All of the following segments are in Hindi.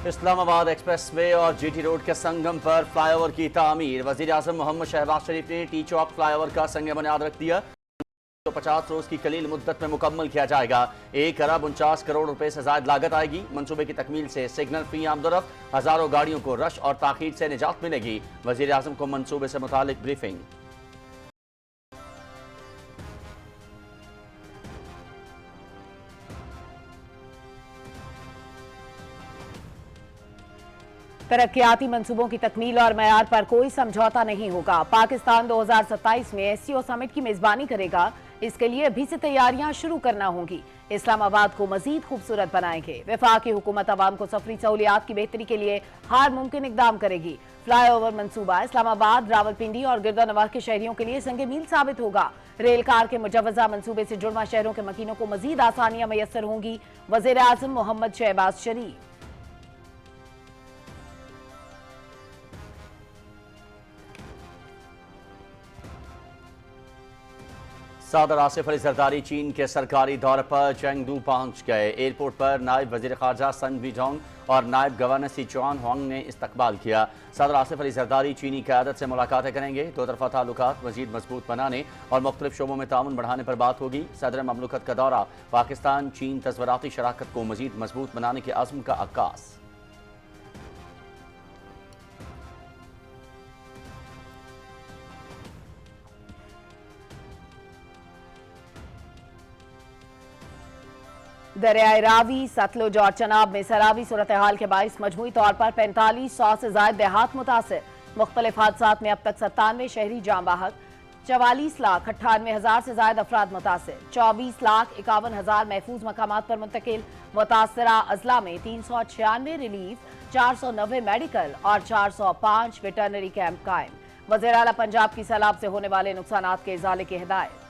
इस्लामाबाद एक्सप्रेस वे और जीटी रोड के संगम पर फ्लाईओवर की तामीर। वजीर आजम मोहम्मद शहबाज शरीफ ने टी चौक फ्लाईओवर का संग बुनियाद रख दिया। तो 50 रोज की कलील मुद्दत में मुकम्मल किया जाएगा। 1 अरब 49 करोड़ रुपए से ज्यादा लागत आएगी। मंसूबे की तकमील से सिग्नल फ्री आमदोरफ्त, हजारों गाड़ियों को रश और ताखीर से निजात मिलेगी। वजीर आजम को मंसूबे से मुतालिक ब्रीफिंग। तरक्याती मंसूबों की तकमील और मयार पर कोई समझौता नहीं होगा। पाकिस्तान 2027 में एससीओ समिट की मेजबानी करेगा। इसके लिए अभी से तैयारियां शुरू करना होंगी। इस्लामाबाद को मजीद खूबसूरत बनाएंगे। वफाकी हुकूमत अवाम को सफरी सहूलियात की बेहतरी के लिए हर मुमकिन इकदाम करेगी। फ्लाईओवर मंसूबा इस्लामाबाद, रावलपिंडी और गिरदानवाह के शहरियों के लिए संग मील साबित होगा। रेल कार के मुजवजा मंसूबे से जुड़वा शहरों के मकीनों को मजीद आसानियां मैसर होंगी। वजीर आजम मोहम्मद शहबाज शरीफ। सदर आसिफ अली जरदारी चीन के सरकारी दौरे पर चेंगडू पहुंच गए। एयरपोर्ट पर नायब वजीर खारजा सन वीडोंग और नायब गवर्नर सी चुआन हुआंग ने इस्तकबाल किया। सदर आसिफ अली जरदारी चीनी क़यादत से मुलाकातें करेंगे। दो तरफा ताल्लुकात मजीद मजबूत बनाने और मुख्तलिफ शोबों में ताउन बढ़ाने पर बात होगी। सदर ममलकत का दौरा पाकिस्तान चीन तज़वराती शराकत को मजीद मजबूत बनाने के अज़्म का अक्कास। दरियाए रावी, सतलुज और चनाब में सैलाबी सूरत हाल के बाइस मजमूई तौर पर 4500 से ज्यादा देहात मुतासर। मुख्तलिफ हादसात में अब तक 97 शहरी जाँ बाहक, 44,98,000 से ज्यादा अफराद मुतासर, 24,51,000 महफूज मकामात पर मुंतकिल। मुतासरा अजला में 396 रिलीफ, 490 मेडिकल और 405 वेटरनरी कैंप कायम। वज़ीर आला पंजाब की सैलाब से होने वाले नुकसानात के इजाले की हिदायत।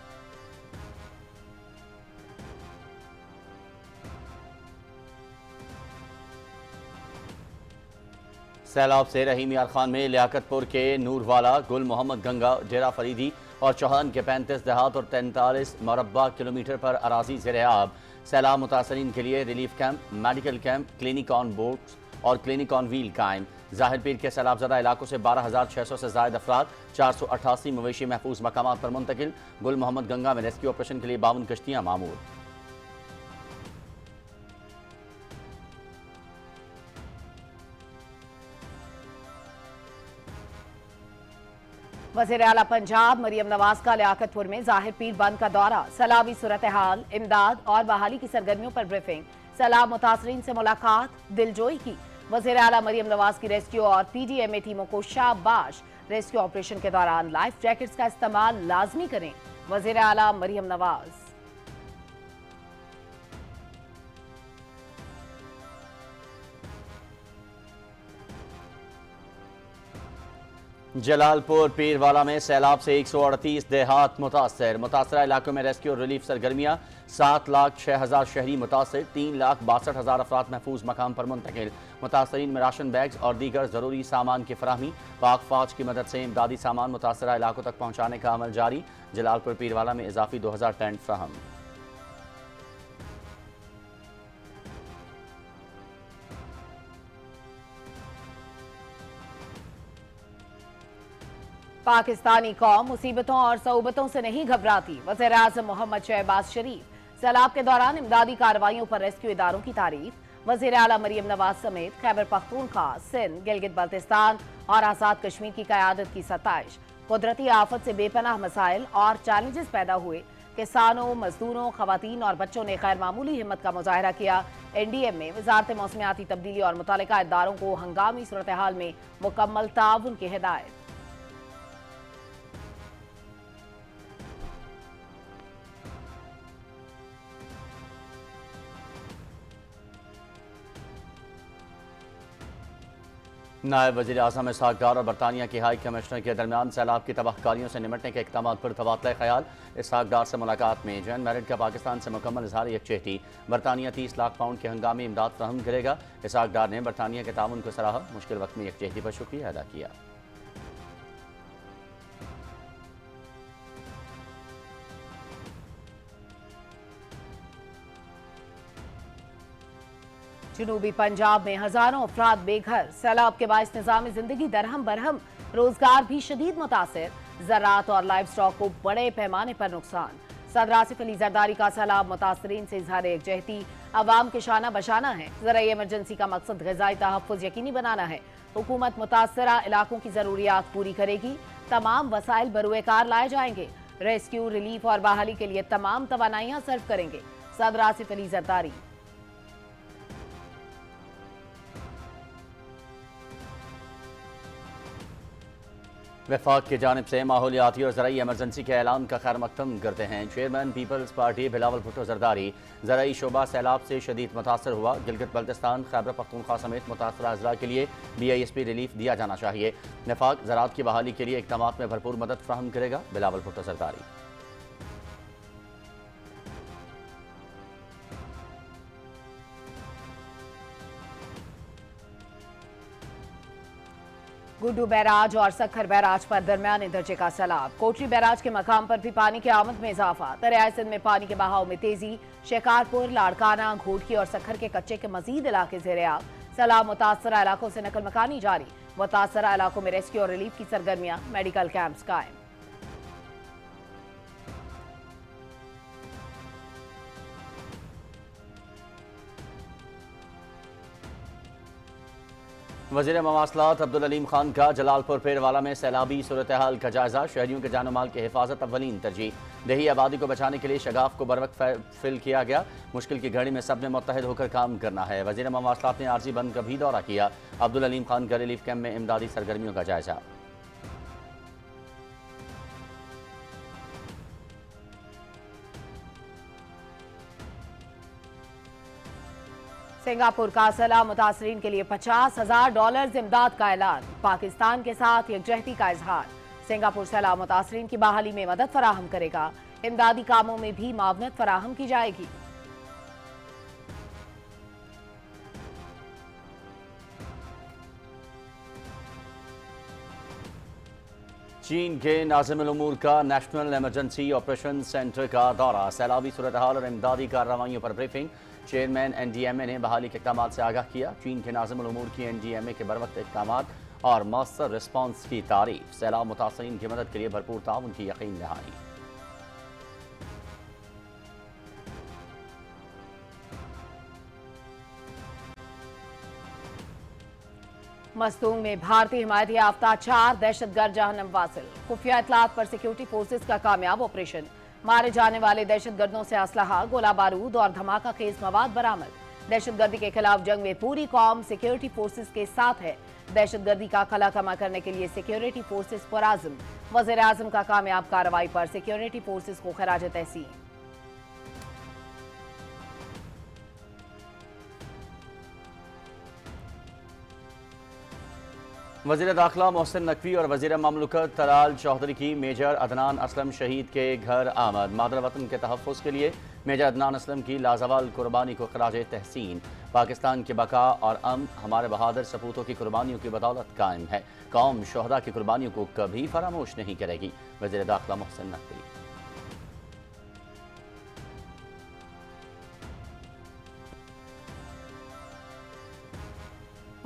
सैलाब से रहीम यार खान में लियाकतपुर के नूरवाला, गुल मोहम्मद गंगा, डेरा फरीदी और चौहान के 35 देहात और 43 मरबा किलोमीटर पर अराजी ज़ेर-ए-आब। सैलाब मुतासरीन के लिए relief camp, medical camp, clinic on boats और क्लिनिक ऑन व्हील कायम। जाहिर पीर के सैलाबज़दा इलाकों से 12,600 से ज्यादा अफराद, 488 मवेशी महफूज मकामात पर मुंतकिल। गुल मोहम्मद गंगा में रेस्क्यू ऑपरेशन के लिए 52 कश्तियाँ मामूर। वज़ीर आला पंजाब मरियम नवाज का लियाकतपुर में जाहिर पीर बंद का दौरा। सैलाबी सूरत हाल, इमदाद और बहाली की सरगर्मियों पर ब्रीफिंग। सैलाब मुतासरीन से मुलाकात, दिलजोई की। वज़ीर आला मरियम नवाज की रेस्क्यू और PDMA टीमों को शाबाश। रेस्क्यू ऑपरेशन के दौरान लाइफ जैकेट्स का इस्तेमाल लाजमी करें। वज़ीर आला मरियम नवाज। जलालपुर पीरवाला में सैलाब से 138 देहात मुतासर। मुतासरा इलाकों में रेस्क्यू और रिलीफ सरगर्मियाँ। 7,06,000 शहरी मुतासर, 3,62,000 अफराद महफूज मकाम पर मुंतकिल। मुतासरीन में राशन बैग्स और दीगर ज़रूरी सामान की फराहमी। पाक फौज की मदद से इमदादी सामान मुतासरा इलाकों तक पहुँचाने का अमल जारी। जलालपुर पीरवाला में इजाफी 2000 टेंट फ्राहम। पाकिस्तानी कौम मुसीबतों और सऊबतों से नहीं घबराती। वज़ीर आज़म मोहम्मद शहबाज शरीफ। सैलाब के दौरान इमदादी कार्रवाइयों पर रेस्क्यू इदारों की तारीफ। वज़ीर आला मरियम नवाज समेत खैबर पख्तूनख्वा, सिंध, गिलगित बल्तिस्तान और आज़ाद कश्मीर की क़यादत की सताइश। कुदरती आफत से बेपनाह मसाइल और चैलेंजेस पैदा हुए। किसानों, मजदूरों, खवातीन और बच्चों ने गैर मामूली हिम्मत का मुजाहरा किया। NDM में वजारत मौसमियाती तब्दीली और मुतल्लिका इदारों को हंगामी सूरत हाल में मुकम्मल ताउन की हिदायत। नायब वज़ीर आज़म इसहाक डार और बरतानिया के हाई कमिश्नर के दरमियान सैलाब की तबाहकारियों से निमटने के इक़दाम पर तबादला ख्याल। इसहाक डार से मुलाकात में जॉन मैरिड का पाकिस्तान से मुकम्मल इजहार यकजहती। बरतानिया 30 लाख पाउंड के हंगामी इमदाद फ्राहम करेगा। इसहाक डार ने बरतानिया के ताउन को सराहा। मुश्किल वक्त में यकजहती पर शुक्रिया अदा किया। जनूबी पंजाब में हजारों अफराद बेघर, सैलाब के बायस निजाम जिंदगी दरहम बरहम, रोजगार भी शदीद मुतासिर, ज़राअत और लाइव स्टॉक को बड़े पैमाने पर नुकसान। सदर आसिफ अली जरदारी का सैलाब मुतासरीन से इजहार एकजहती, अवाम के शाना बशाना है। ज़राई इमरजेंसी का मकसद ग़िज़ाई तहफ़्फ़ुज़ यकीनी बनाना है। हुकूमत मुतासरा इलाकों की ज़रूरियात पूरी करेगी, तमाम वसाइल बरूए कार लाए जाएंगे। रेस्क्यू, रिलीफ और बहाली के लिए तमाम तवानाइयाँ सर्व करेंगे। सदर आसिफ अली जरदारी। वफाक की जानिब से माहौलियाती और ज़राई एमरजेंसी के ऐलान का खैर मकदम करते हैं chairman people's party Bilawal Bhutto Zardari. ज़राई शोबा सैलाब से शदीद मुतासर हुआ। गिलगित बल्तिस्तान, खैबर पख्तूनख्वा समेत मुतासरा अजला के लिए BISP रिलीफ दिया जाना चाहिए। वफाक ज़राअत की बहाली के लिए इक़दाम में भरपूर मदद फराहम करेगा। बिलावल भुट्टो जरदारी। गुड्डू बैराज और सखर बैराज पर दरमियाने दर्जे का सैलाब। कोटरी बैराज के मकाम पर भी पानी की आमद में इजाफा। दरियाए सिंध में पानी के बहाव में तेजी। शिकारपुर, लाड़काना, घोटकी और सखर के कच्चे के मजीद इलाके ज़ेर-ए-आब। सैलाब मुतासरा इलाकों से नकल मकानी जारी। मुतासरा इलाकों में रेस्क्यू और रिलीफ की सरगर्मियां, मेडिकल कैंप्स कायम। वज़ीर मवासलात अब्दुल अलीम खान का जलालपुर पेरवाला में सैलाबी सूरत हाल का जायजा। शहरियों के जान माल की हिफाजत अव्वलीन तरजीह। देही आबादी को बचाने के लिए शगाफ को बरवक्त फिल किया गया। मुश्किल की घड़ी में सब ने मुत्तहिद होकर काम करना है। वज़ीर मवासलात ने आरजी बंद का भी दौरा किया। अब्दुल अलीम खान का रिलीफ कैंप में इमदादी सरगर्मियों का जायजा। सिंगापुर का सैलाब मुतासरीन के लिए $50,000 इमदाद का ऐलान। पाकिस्तान के साथ यकजहती का इजहार। सिंगापुर सैलाब मुतासरीन की बहाली में मदद फराहम करेगा। इमदादी कामों में भी मावनत फराहम की जाएगी। चीन के नाज़िमुल उमूर का नेशनल इमरजेंसी ऑपरेशन सेंटर का दौरा। सैलाबी सूरत हाल और इमदादी कार्रवाइयों पर ब्रीफिंग। चेयरमैन NDMA ने बहाली के इक़दामात से आगाह किया। चीन के नाज़िमुल उमूर की NDMA के बरवक्त इक़दामात और मौसर रिस्पॉन्स की तारीफ। सैलाब मुतासरीन की मदद के लिए भरपूर ताउन की यकीन दहानी। मस्तूंग में भारतीय हिमायती याफ्ता 4 दहशतगर्द जहन्नम वासिल। खुफिया इतलात पर सिक्योरिटी फोर्सेज का कामयाब ऑपरेशन। मारे जाने वाले दहशतगर्दों से असलहा, गोला बारूद और धमाका खेज मवाद बरामद। दहशतगर्दी के खिलाफ जंग में पूरी कौम सिक्योरिटी फोर्सेज के साथ है। दहशतगर्दी का खला कमा करने के लिए सिक्योरिटी फोर्सेज पुराज़म। वज़ीर आज़म का कामयाब कार्रवाई पर सिक्योरिटी फोर्सेज को खराज तहसीन। वज़ीर दाखिला मोहसिन नकवी और वज़ीर ममलकत तलाल चौधरी की मेजर अदनान असलम शहीद के घर आमद। मादर वतन के तहफ़्फ़ुज़ के लिए मेजर अदनान असलम की लाजवाल कुर्बानी को खराज तहसीन। पाकिस्तान की बका और अमन हमारे बहादुर सपूतों की कुर्बानियों की बदौलत कायम है। कौम शोहदा की कुर्बानियों को कभी फरामोश नहीं करेगी। वज़ीर दाखिला मोहसिन नकवी।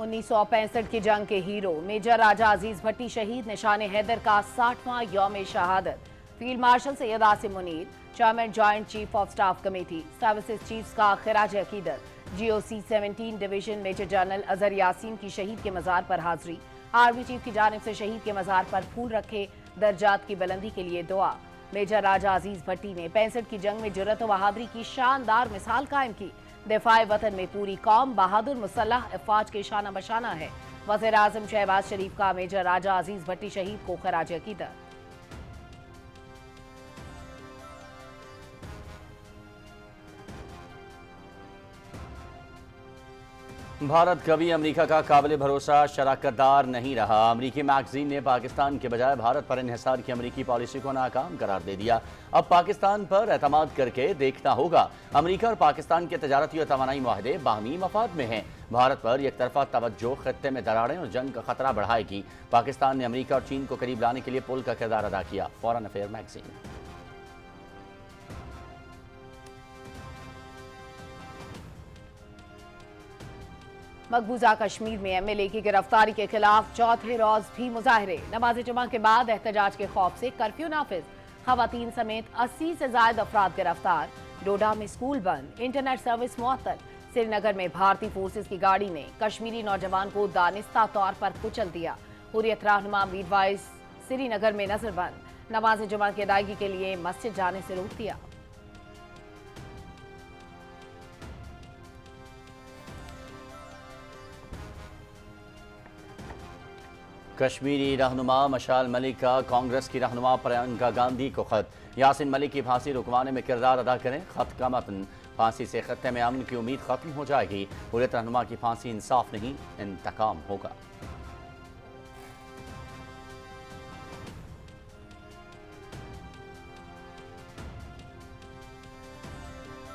1965 की जंग के हीरो मेजर राजा अजीज भट्टी शहीद। निशान हैदर का 60वां यौम शहादत। Field marshal Syed Asim Munir, chairman joint chief of staff committee services chiefs का खिराज अकीदत। GOC 17 division major general Azhar Yasin की शहीद के मज़ार पर हाजिरी। आर्मी चीफ की जानिब से शहीद के मज़ार पर फूल रखे, दर्जात की बुलंदी के लिए दुआ। मेजर राजा अजीज भट्टी ने 65 की जंग में जुर्रत व बहादुरी की शानदार मिसाल कायम की। दिफाए वतन में पूरी कौम बहादुर मुसल्लह अफवाज के शाना बशाना है। वज़ीर आज़म शहबाज शरीफ का मेजर राजा अजीज भट्टी शहीद को खराज अकीदत। भारत कभी अमेरिका का काबिल भरोसा शराकतदार नहीं रहा। अमेरिकी मैगजीन ने पाकिस्तान के बजाय भारत पर इन्हिसार की अमेरिकी पॉलिसी को नाकाम करार दे दिया। अब पाकिस्तान पर एतमाद करके देखना होगा। अमेरिका और पाकिस्तान के तजारती और तवानाई माहदे बाहमी मफाद में हैं। भारत पर एक तरफा तवज्जो खत्ते में दरारें और जंग का खतरा बढ़ाएगी। पाकिस्तान ने अमेरिका और चीन को करीब लाने के लिए पुल का किरदार अदा किया। Foreign affair magazine. मकबूजा कश्मीर में एमएलए की गिरफ्तारी के खिलाफ चौथे रोज भी मुजाहरे। नमाज जुमा के बाद एहतजाज के खौफ से कर्फ्यू नाफिज। खवातीन समेत 80 से ज्यादा अफराद गिरफ्तार। डोडा में स्कूल बंद, इंटरनेट सर्विस मुअत्तल। श्रीनगर में भारतीय फोर्सेस की गाड़ी ने कश्मीरी नौजवान को दानिस्ता तौर पर कुचल दिया। हुर्रियत रहनुमा मीरवाइज श्रीनगर में नजरबंद। नमाज जुमा की अदायगी के लिए मस्जिद जाने से रोक दिया। कश्मीरी रहनुमा मशाल मलिक का कांग्रेस की रहनुमा प्रियंका गांधी को खत। यासिन मलिक की फांसी रुकवाने में किरदार अदा करें। खत का मतन, फांसी से खत्ते में अमन की उम्मीद खत्म हो जाएगी। हुर्रियत रहनुमा की फांसी इंसाफ नहीं, इंतकाम होगा।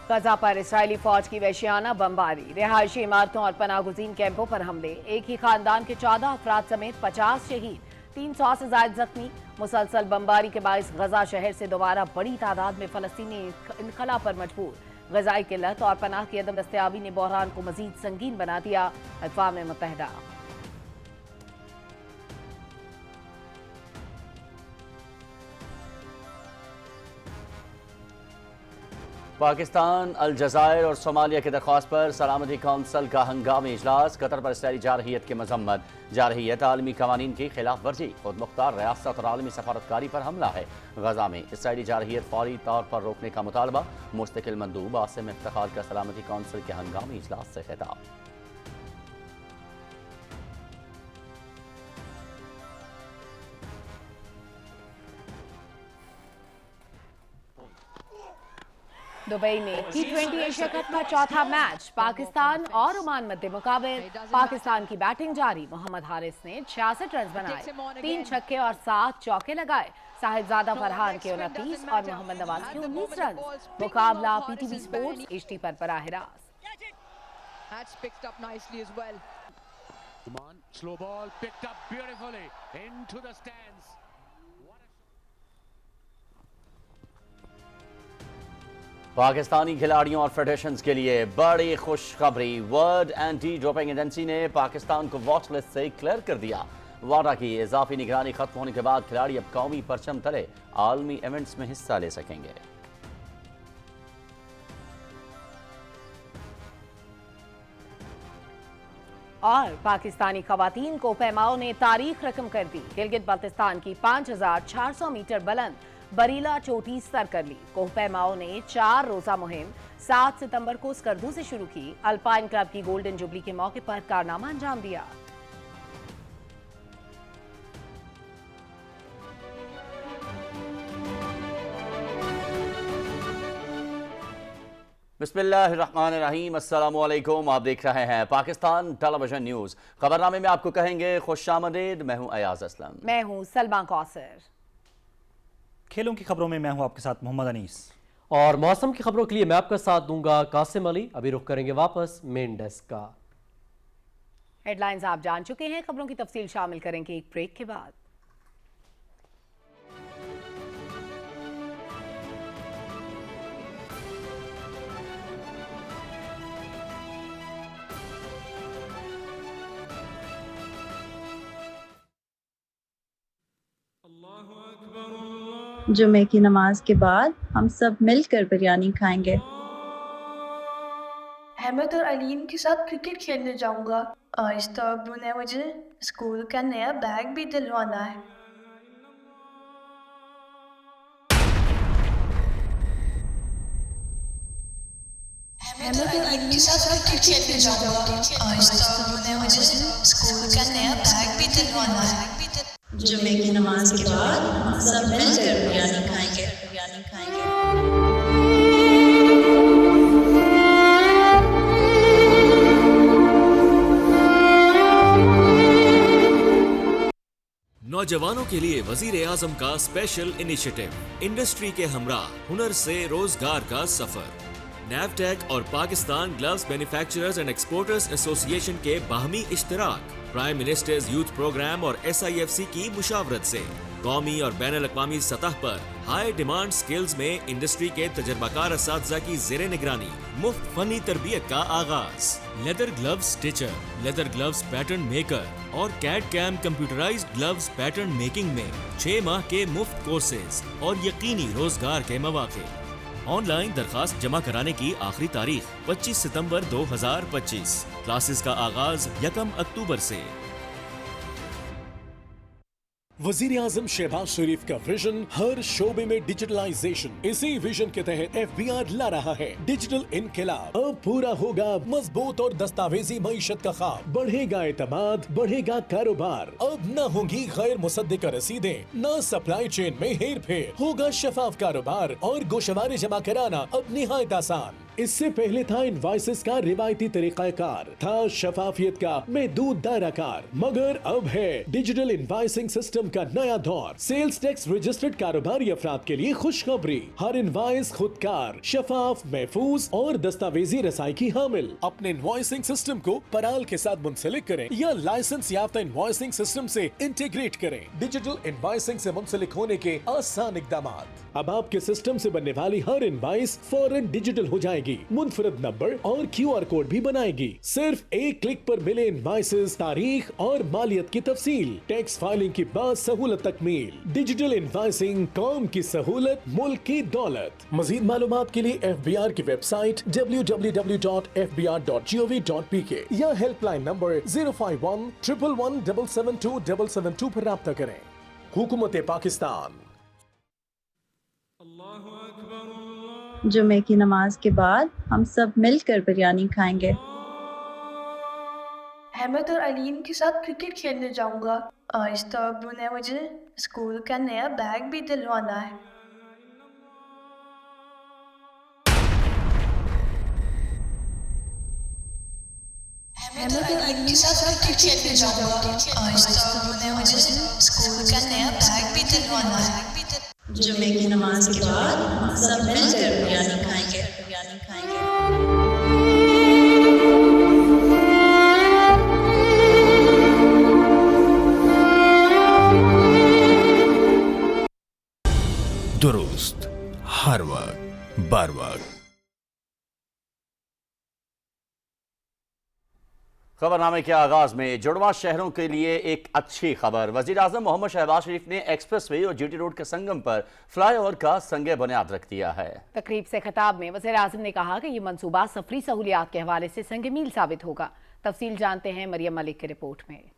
गजा पर इसराइली फौज की वहशियाना बमबारी। रिहायशी इमारतों और पनागुजीन कैंपों पर हमले। एक ही खानदान के 14 अफराद समेत 50 शहीद, 300 से ज्यादा जख्मी। मुसलसल बमबारी के बायस गजा शहर से दोबारा बड़ी तादाद में फलस्तीनी इनखला पर मजबूर। गजाई किल्लत और पनाह की अदम दस्तयाबी ने बहरान को मजीद संगीन बना दिया। अक़वाम मुत्तहिदा पाकिस्तान, अलजज़ायर और सोमालिया की दरख्वास्त पर सलामती कौंसल का हंगामी इजलास। कतर पर इसराइली जारहियत की मजम्मत। जारहियत आलमी कवानीन की खिलाफ वर्जी। खुद मुख्तार रियासत और आलमी सफारतकारी पर हमला है। गजा में इसराइली जारहियत फौरी तौर पर रोकने का मुतालबा। मुस्तकिल मंदूब आसिम इफ्तिखार का सलामती कौंसल के हंगामी इजलास से खिताब। दुबई में T20 एशिया कप का चौथा मैच पाकिस्तान और ओमान मध्य मुकाबले। पाकिस्तान की बैटिंग जारी। मोहम्मद हारिस ने 66 रन बनाए, 3 छक्के और 7 चौके लगाए। साहिबजादा फरहान के 29 और मोहम्मद नवाज के 19 रन। मुकाबला PTV स्पोर्ट्स HD पर बराह रास्त। पाकिस्तानी खिलाड़ियों और फेडरेशंस के लिए बड़ी खुशखबरी। वर्ल्ड एंटी डोपिंग एजेंसी ने पाकिस्तान को वॉच लिस्ट से क्लियर कर दिया। वाडा की इजाफी निगरानी खत्म होने के बाद खिलाड़ी अब कौमी परचम तले आलमी इवेंट्स में हिस्सा ले सकेंगे। और पाकिस्तानी खवातीन को पैमाओं ने तारीख रकम कर दी। गिलगित बाल्टिस्तान की 5400 मीटर बुलंद बरीला चोटी सर कर ली। कोह पैमाओं ने 4 रोजा मुहिम 7 सितंबर को स्कर्दू से शुरू की। अल्पाइन क्लब की गोल्डन जुबली के मौके पर कारनामा अंजाम दिया। बिस्मिल्लाहिर्रहमानिर्रहीम, अस्सलामुअलैकुम। आप देख रहे हैं पाकिस्तान टेलीविजन न्यूज। खबरनामे में आपको कहेंगे खुशामदीद। मैं हूं अयाज असलम। मैं हूं सलमा कौसर। खेलों की खबरों में मैं हूं आपके साथ मोहम्मद अनीस। और मौसम की खबरों के लिए मैं आपका साथ दूंगा कासिम अली। अभी रुख करेंगे वापस मेन डेस्क का। हेडलाइंस आप जान चुके हैं, खबरों की तफसील शामिल करेंगे एक ब्रेक के बाद। जुमे की नमाज के बाद हम सब मिलकर बिरयानी खाएंगे। अहमद और अलीम के साथ क्रिकेट खेलने जाऊंगा। आहिस्ता अब्बू ने मुझे स्कूल का नया बैग भी दिलवाना है। अहमद और अलीम के साथ क्रिकेट खेलने जाऊंगा। आहिस्ता अब्बू ने मुझे स्कूल का नया बैग भी दिलवाना है। जुमे की नमाज के बाद हम सब मिलकर बिरयानी खाएंगे। नौजवानों के लिए वजीर आजम का स्पेशल इनिशिएटिव, इंडस्ट्री के हमरा हुनर से रोजगार का सफर। नैफटेक और Pakistan gloves manufacturers and exporters association के बाहमी इश्तराक प्राइम मिनिस्टर्स यूथ प्रोग्राम और SIFC की मुशावरत से कौमी और बैनुल-अक़वामी सतह पर हाई डिमांड स्किल्स में इंडस्ट्री के तजर्बाकार असातिज़ा की ज़ेरे निगरानी मुफ्त फनी तरबियत का आगाज। Leather gloves stitcher, leather gloves pattern maker और CAD CAM computerised gloves pattern making में 6 माह के मुफ्त कोर्सेज और यकीनी रोजगार के मौके। ऑनलाइन दरखास्त जमा कराने की आखिरी तारीख 25 सितंबर 2025। क्लासेस का आगाज 1 अक्टूबर से। वजीर आजम शहबाज शरीफ का विजन हर शोबे में डिजिटलाइजेशन। इसी विजन के तहत FBR ला रहा है डिजिटल इनकलाब। अब पूरा होगा मजबूत और दस्तावेजी मईशत का ख्वाब। बढ़ेगा एतमाद, बढ़ेगा कारोबार। अब न होंगी गैर मुसद्दिका रसीदें, न सप्लाई चेन में हेर फेर। होगा शफाफ कारोबार और गोशवारे जमा कराना अब निहायत आसान। इससे पहले था इनवॉइसेस का रिवायती तरीकाकार, था शफाफियत का महदूद दायराकार, मगर अब है डिजिटल इनवॉइसिंग सिस्टम का नया दौर। सेल्स टैक्स रजिस्टर्ड कारोबारी अफराद के लिए खुशखबरी। हर इनवॉइस खुदकार, शफाफ, महफूज और दस्तावेजी रसाई की हामिल। अपने इनवॉइसिंग सिस्टम को पराल के साथ मुंसलिक करें या लाइसेंस याफ्ता इनवॉइसिंग सिस्टम से इंटीग्रेट करें। डिजिटल इनवॉइसिंग से मुंसलिक होने के आसान इकदाम। अब आपके सिस्टम से बनने वाली हर इनवॉइस फौरन डिजिटल हो जाएगी, मुनफरद नंबर और QR कोड भी बनाएगी। सिर्फ एक क्लिक पर मिले इनवॉइसेस, तारीख और मालियत की तफसील। टैक्स फाइलिंग की बाद सहूलत तकमील। डिजिटल इनवॉइसिंग, कौम की सहूलत, मुल्क की दौलत। मजीद मालूमात के लिए FBR की वेबसाइट www.fbr.gov.pk या हेल्पलाइन नंबर 051-111-772-772 पर राब्ता करें। हुकूमत पाकिस्तान। जुमे की नमाज के बाद हम सब मिलकर बिरयानी खाएंगे। अहमद और अलीम के साथ क्रिकेट खेलने जाऊंगा। आहिस्ता अब्बू ने मुझे स्कूल का नया बैग भी दिलवाना है। अहमद और अलीम के साथ क्रिकेट खेलने जाऊंगा। आहिस्ता अब्बू ने मुझे स्कूल का नया बैग भी दिलवाना है। जुमे की नमाज के बाद हम सब मिलकर बिरयानी खाएंगे। दुरुस्त, हर वक्त, बार वक्त। खबरनामे के आगाज में जुड़वा शहरों के लिए एक अच्छी खबर। वजीर आजम मोहम्मद शहबाज शरीफ ने एक्सप्रेस वे और GT रोड के संगम पर फ्लाईओवर का संगे बुनियाद रख दिया है। तकरीब से खिताब में वजीर आजम ने कहा कि ये मंसूबा सफरी सहूलियात के हवाले से संग मील साबित होगा। तफसील जानते हैं मरियम मलिक की रिपोर्ट में।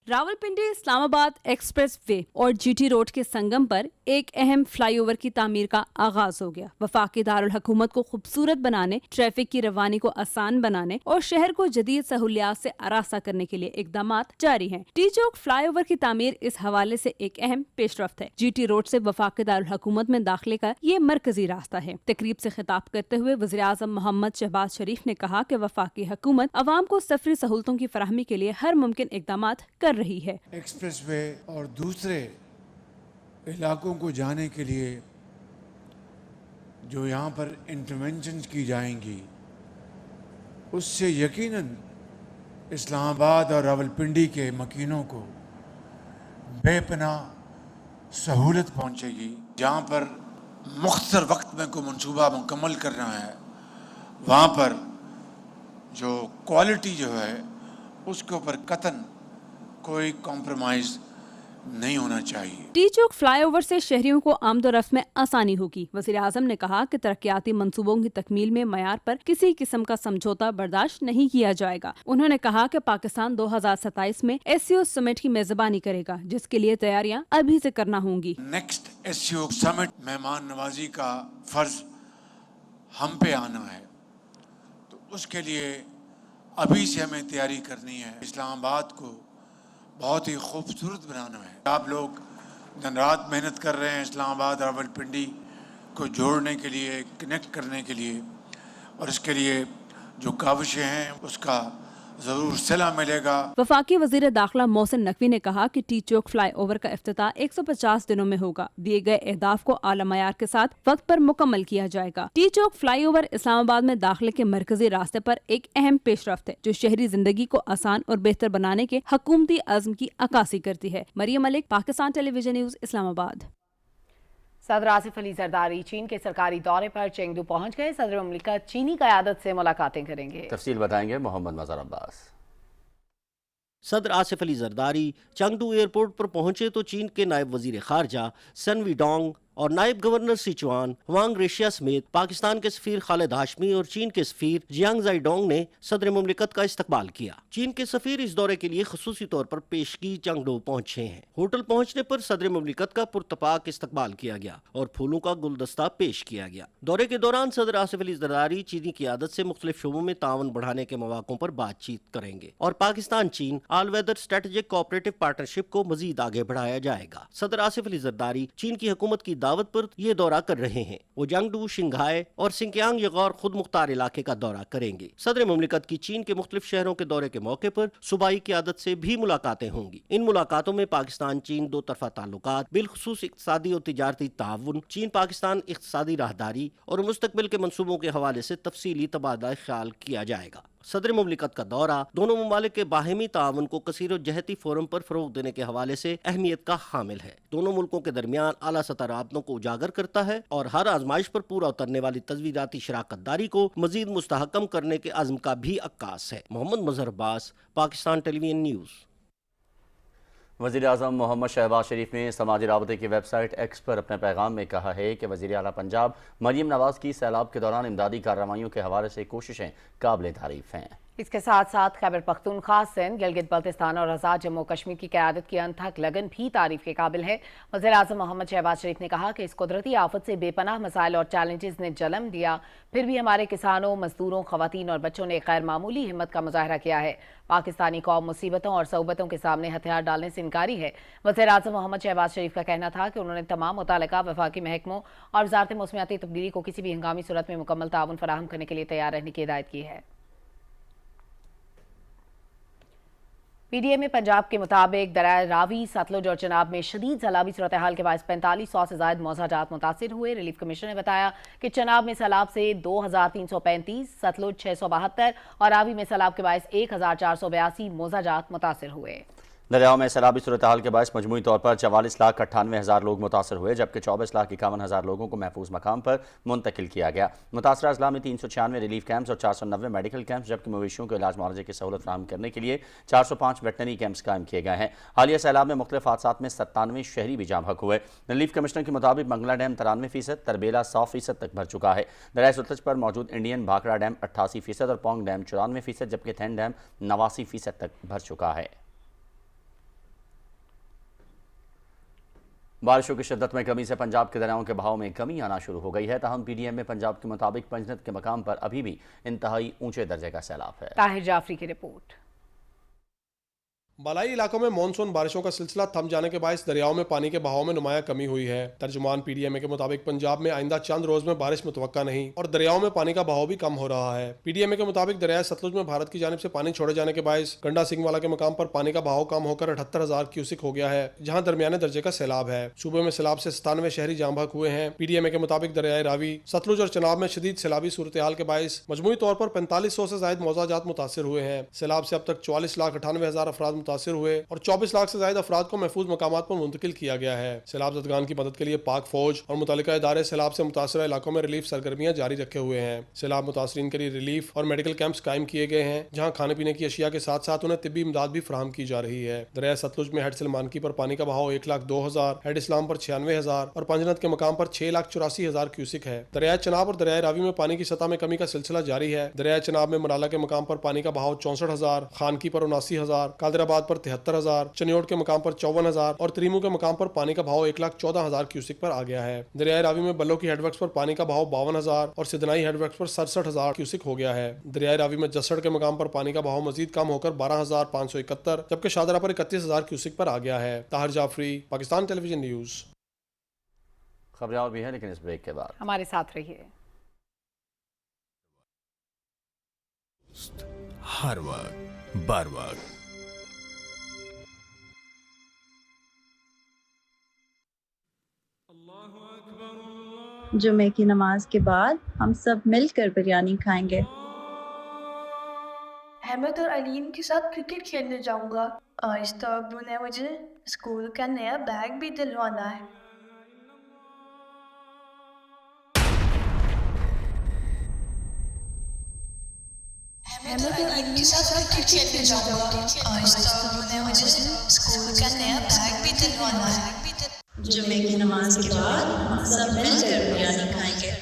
रावलपिंडी इस्लामाबाद एक्सप्रेस वे और GT रोड के संगम पर एक अहम फ्लाईओवर की तामीर का आगाज हो गया। वफाकी दारुल हुकूमत को खूबसूरत बनाने, ट्रैफिक की रवानी को आसान बनाने और शहर को जदीद सहूलियात से आरास्ता करने के लिए इकदामात जारी हैं। टी चौक फ्लाईओवर की तामीर इस हवाले से एक अहम पेशरफ्त है। GT रोड से वफाकी दारुल हुकूमत में दाखिले का ये मरकजी रास्ता है। तकरीब से खिताब करते हुए वज़ीर आज़म मोहम्मद शहबाज शरीफ ने कहा कि वफाकी हुकूमत अवाम को सफरी सहूलतों की फराहमी के लिए हर मुमकिन इकदामात कर रही है। एक्सप्रेस वे और दूसरे इलाकों को जाने के लिए जो यहाँ पर इंटरवेंशन की जाएंगी, उससे यकीनन इस्लामाबाद और रावलपिंडी के मकीनों को बेपनाह सहूलत पहुँचेगी। जहाँ पर मुख्तर वक्त में कोई मंसूबा मुकम्मल करना है, वहाँ पर जो क्वालिटी जो है उसके ऊपर कतन कोई कॉम्प्रोमाइज नहीं होना चाहिए। टी चौक फ्लाईओवर से शहरियों को आमदोरफ्त में आसानी होगी। वज़ीर आज़म ने कहा कि तरक्याती मंसूबों की तकमील में मयार पर किसी किस्म का समझौता बर्दाश्त नहीं किया जाएगा। उन्होंने कहा कि पाकिस्तान 2027 में SCO समिट की मेजबानी करेगा, जिसके लिए तैयारियां अभी से करना होंगी। नेक्स्ट SCO समिट मेहमान नवाजी का फर्ज हम पे आना है, तो उसके लिए अभी से हमें तैयारी करनी है। इस्लामाबाद को बहुत ही खूबसूरत बनाना है। आप लोग दिन रात मेहनत कर रहे हैं इस्लामाबाद और रावलपिंडी को जोड़ने के लिए, कनेक्ट करने के लिए, और इसके लिए जो काविशें हैं उसका ज़रूर सिला मिलेगा। वफाकी वजीर दाखिला मोहसिन नकवी ने कहा कि टी चौक फ्लाई ओवर का इफ्तिताह 150 दिनों में होगा। दिए गए अहदाफ को आला मयार के साथ वक्त पर मुकम्मल किया जाएगा। टी चौक फ्लाई ओवर इस्लामाबाद में दाखिले के मरकजी रास्ते पर एक अहम पेशरफ्त है जो शहरी जिंदगी को आसान और बेहतर बनाने के हुकूमती अज़्म की अक्कासी करती है। Maryam Malik, Pakistan television news, Islamabad. सदर आसिफ अली जरदारी चीन के सरकारी दौरे पर चेंगडू पहुंच गए। सदर मुमलिकत चीनी क़यादत से मुलाकातें करेंगे। तफसील बताएंगे मोहम्मद मज़हर अब्बास। सदर आसिफ अली जरदारी चेंगडू एयरपोर्ट पर पहुंचे तो चीन के नायब वजीर खारजा सन वीडोंग और नायब गवर्नर सिचुआन हुआंग रेशिया समेत पाकिस्तान के सफीर खालिद हाशमी और चीन के सफीर जियांग जाइडोंग ने सदर मुमलिकत का इस्तकबाल किया। चीन के सफीर इस दौरे के लिए खसूसी तौर पर पेशगी चेंगडू पहुंचे हैं। होटल पहुंचने पर सदर मुमलिकत का पुरतपाक इस्तकबाल किया गया और फूलों का गुलदस्ता पेश किया गया। दौरे के दौरान सदर आसिफ अली जरदारी चीनी क़यादत से मुख्तलिफ शोबों में तावन बढ़ाने के मौक़ों पर बातचीत करेंगे और पाकिस्तान चीन all weather strategic cooperative partnership को मजीद आगे बढ़ाया जाएगा। सदर आसिफ अली जरदारी चीन की हुकूमत की दावत पर ये दौरा कर रहे हैं। वो जियांगडू, शिंघाई और सिंकियांग यगौर खुद मुख्तार इलाके का दौरा करेंगे। सदर मुमलिकत की चीन के मुख्तलिफ शहरों के दौरे के मौके पर सूबाई क़यादत से भी मुलाकातें होंगी। इन मुलाकातों में पाकिस्तान चीन दो तरफा ताल्लुकात, बिलखुसूस इक़्तिसादी और तिजारती ताउन, चीन पाकिस्तान इक़्तिसादी राहदारी और मुस्तकबिल के मंसूबों के हवाले से तफसीली तबादला ख्याल किया जाएगा। सदर मुमलिकत का दौरा दोनों ममालिक के बाहिमी ताउन को कसीर जहती फोरम पर फरोग देने के हवाले से अहमियत का हामिल है। दोनों मुल्कों के दरमियान आला सतह राबतों को उजागर करता है और हर आजमाइश पर पूरा उतरने वाली तजवीज़ाती शराकतदारी को मजीद मुस्तहकम करने के अज़्म का भी अक्कास है। Mohammad Mazhar Abbas, Pakistan television news. वज़ीर आज़म मोहम्मद शहबाज शरीफ ने समाजी राबते की वेबसाइट एक्स पर अपने पैगाम में कहा है कि वज़ीर आला पंजाब मरियम नवाज़ की सैलाब के दौरान इमदादी कार्रवाइयों के हवाले से कोशिशें काबिल तारीफ़ हैं। इसके साथ साथ खैबर पख्तूनख्वा, सिंध, गिलगित बल्तिस्तान और आज़ाद जम्मू कश्मीर की क़यादत की अनथक लगन भी तारीफ के काबिल है। वज़ीर आज़म मोहम्मद शहबाज शरीफ ने कहा कि इस कुदरती आफत से बेपनाह मसाइल और चैलेंजेस ने जन्म दिया, फिर भी हमारे किसानों, मजदूरों, ख़वातीन और बच्चों ने गैर मामूली हिम्मत का मुजाहरा किया है। पाकिस्तानी कौम मुसीबतों और सऊबतों के सामने हथियार डालने से इनकारी है। वज़ीर आज़म मोहम्मद शहबाज शरीफ का कहना था कि उन्होंने तमाम मुतल्लिका वफाकी महकमों और वज़ारत मौसमियाती तब्दीली को किसी भी हंगामी सूरत में मुकम्मल ताउन फराहम करने के लिए तैयार रहने की हिदायत की है। पीडीए में पंजाब के मुताबिक दरिया रावी, सतलुज और चनाब में शदीद सैलाबी सूरत हाल के बाद 4500 से ज्यादा मौजाजात मुतासिर हुए। रिलीफ कमिश्नर ने बताया कि चनाब में सैलाब से 2335, सतलुज 672 और रावी में सैलाब के बायस 1482 मौजाजात मुतासिर हुए। दरियाओं में सैलाबी सूरत हाल के बायस मजमूई तौर पर 44,98,000 लोग मुतासर हुए, जबकि 24,51,000 लोगों को महफूज मकाम पर मुंतकिल किया गया। मुतासरा अजला में 396 रिलीफ कैंप्स और 490 मेडिकल कैंप्स, जबकि मवेशियों को इलाज मुआवजे की सहूलत फराहम करने के लिए 405 वेटनरी कैंप्स कायम किए गए हैं। हालिया सैलाब में मुख्तलिफ हादसात में 97 शहरी भी जाम हक हुए। रिलीफ कमिश्नर के मुताबिक मंगला डैम 93%, तरबेला 100% तक भर चुका है। दरिया सतलुज पर मौजूद इंडियन भाखड़ा डैम 88% और पोंग डैम 94%, जबकि थेन डैम 89% तक भर चुका है। बारिशों की शिद्दत में कमी से पंजाब के दरियाओं के बहाव में कमी आना शुरू हो गई है। ताहम पीडीएम में पंजाब के मुताबिक पंजनत के मकाम पर अभी भी इंतहाई ऊंचे दर्जे का सैलाब है। ताहिर जाफरी की रिपोर्ट। बालाई इलाकों में मानसून बारिशों का सिलसिला थम जाने के बायस दरियाओं में पानी के बहाव में नुमाया कमी हुई है। तर्जुमान पीडीएमए के मुताबिक पंजाब में आइंदा चंद रोज में बारिश मुतवक्का नहीं और दरियाओं में पानी का बहाव भी कम हो रहा है। पीडीएमए के मुताबिक दरिया सतलुज में भारत की जानिब से पानी छोड़े जाने के बायस गंडा सिंहवाला के मकाम पर पानी का बहाव कम होकर 78,000 क्यूसिक हो गया है, जहाँ दरमियाने दर्जे का सैलाब है। सूबे में सैलाब से 97 शहरी जाम बहक हुए हैं। पीडीएमए के मुताबिक दरियाए रावी, सतलुज और चनाब में शदीद सैलाबी सूरत हाल के बायस मजमूई तौर पर 4500 से ज्यादा मौजाजात मुतासिर हुए हैं। सैलाब से अब तक 44,98,000 अफराद मुतासिर हुए और 24 लाख से ज्यादा अफराद को महफूज मकामात पर मुंतकिल किया गया है। सैलाब ज़दगान की मदद के लिए पाक फौज और मुतल्लिका इदारे सैलाब से मुतासरा इलाकों में रिलीफ सरगर्मियां जारी रखे हुए हैं। सैलाब मुतासरीन के लिए रिलीफ और मेडिकल कैंप्स कायम किए गए हैं, जहां खाने पीने की अशिया के साथ साथ उन्हें तिब्बी इमदाद भी फराहम की जा रही है। दरिया सतलुज में हेड सलमानकी पर पानी का बहाव 1,02,000, हेड इस्लाम पर 96,000 और पंजनत के मकाम पर 6,84,000 क्यूसिक है। दरिया चनाब और दरिया रावी में पानी की सतह में कमी का सिलसिला जारी है। दरिया चनाब में मनाला के मकाम पर पानी का बहाव 64,000, खानकी पर 79,000, कादराबाद पर 73,000, चनियोट के मकाम पर 54,000 और त्रीमू के मकाम पर पानी का भाव 1,14,000 क्यूसिक पर आ गया है। दरियाए रावी में बल्लो की हेडवर्क्स पर पानी का भाव 52,000 और सिदनाई हेडवर्क्स पर 67,000 क्यूसिक हो गया है। दरियाए रावी में जसड़ के मकाम पर पानी का भाव मजीद कम होकर 12,571, जबकि शादरा पर 31,000 क्यूसिक पर आ गया है। Tahir Jafri, Pakistan television news. खबरें और भी हैं, लेकिन इस ब्रेक के बाद हमारे साथ रहिए। हर वक्त बार वक्त। जुमे की नमाज के बाद हम सब मिलकर बिरयानी खाएंगे। अहमद और अलीम के साथ क्रिकेट खेलने जाऊंगा। आहिस्ता अब्बू ने मुझे स्कूल का नया बैग भी दिलवाना है। अहमद और अलीम के साथ क्रिकेट खेलने जाऊंगा। आहिस्ता अब्बू ने मुझे स्कूल का नया बैग भी दिलवाना है। जुमे की नमाज के बाद हम सब मिलकर बिरयानी खाएंगे।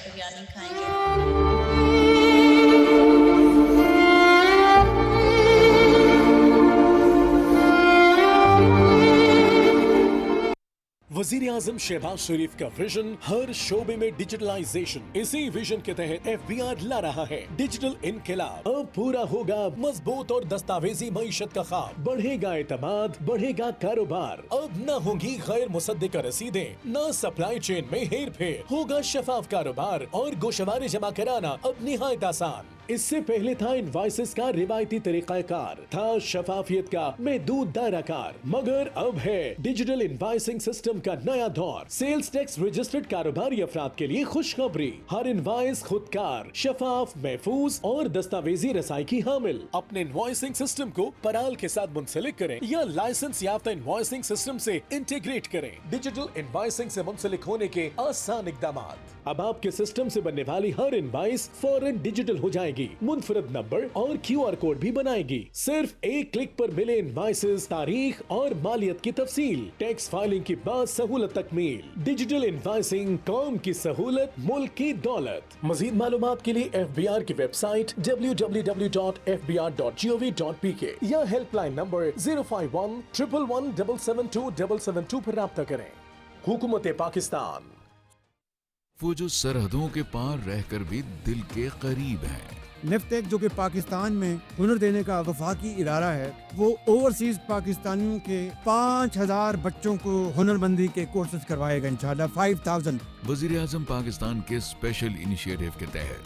वजीर आजम शहबाज शरीफ का विजन हर शोबे में डिजिटलाइजेशन। इसी विजन के तहत FBR ला रहा है डिजिटल इनकलाब। अब पूरा होगा मजबूत और दस्तावेजी मईशत का ख्वाब। बढ़ेगा एतमाद, बढ़ेगा कारोबार। अब न होंगी गैर मुसद्दिका रसीदें, न सप्लाई चेन में हेर फेर। होगा शफाफ कारोबार और गोशवारे जमा कराना अब निहायत आसान। इससे पहले था इनवॉइसेस का रिवायती तरीकाकार, था शफाफियत का महदूद दायराकार, मगर अब है डिजिटल इनवॉइसिंग सिस्टम का नया दौर। सेल्स टैक्स रजिस्टर्ड कारोबारी अफराद के लिए खुशखबरी। हर इनवॉइस खुदकार, शफाफ, महफूज और दस्तावेजी रसाई की हामिल। अपने इनवॉइसिंग सिस्टम को पराल के साथ मुंसलिक करें या लाइसेंस याफ्ता इनवॉइसिंग सिस्टम से इंटीग्रेट करें। डिजिटल इनवॉइसिंग से मुंसलिक होने के आसान इकदाम। अब आपके सिस्टम से बनने वाली हर इनवॉइस फौरन डिजिटल हो जाएगी, मुनफरद नंबर और QR कोड भी बनाएगी। सिर्फ एक क्लिक पर मिले इनवॉइसेस, तारीख और मालियत की तफसील। टैक्स फाइलिंग की बाद सहूलत तकमील। डिजिटल इनवॉइसिंग, कौम की सहूलत, मुल्क की दौलत। मजीद मालूमात के लिए FBR की वेबसाइट www.fbr.gov.pk या हेल्पलाइन नंबर 051-111-772-772 पर राब्ता करें। हुकूमत पाकिस्तान। वो जो सरहदों के पार रहकर भी दिल के करीब हैं। नेफ्टेक जो कि पाकिस्तान में हुनर देने का वफाकी इदारा है, वो ओवरसीज पाकिस्तानियों के 5000 बच्चों को हुनरमंदी के कोर्सेज करवाएगा इंशाल्लाह 5000। वजीर आजम पाकिस्तान के स्पेशल इनिशिएटिव के तहत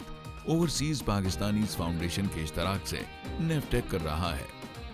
ओवरसीज पाकिस्तानी फाउंडेशन के इश्तराक से नेफ्टेक कर रहा है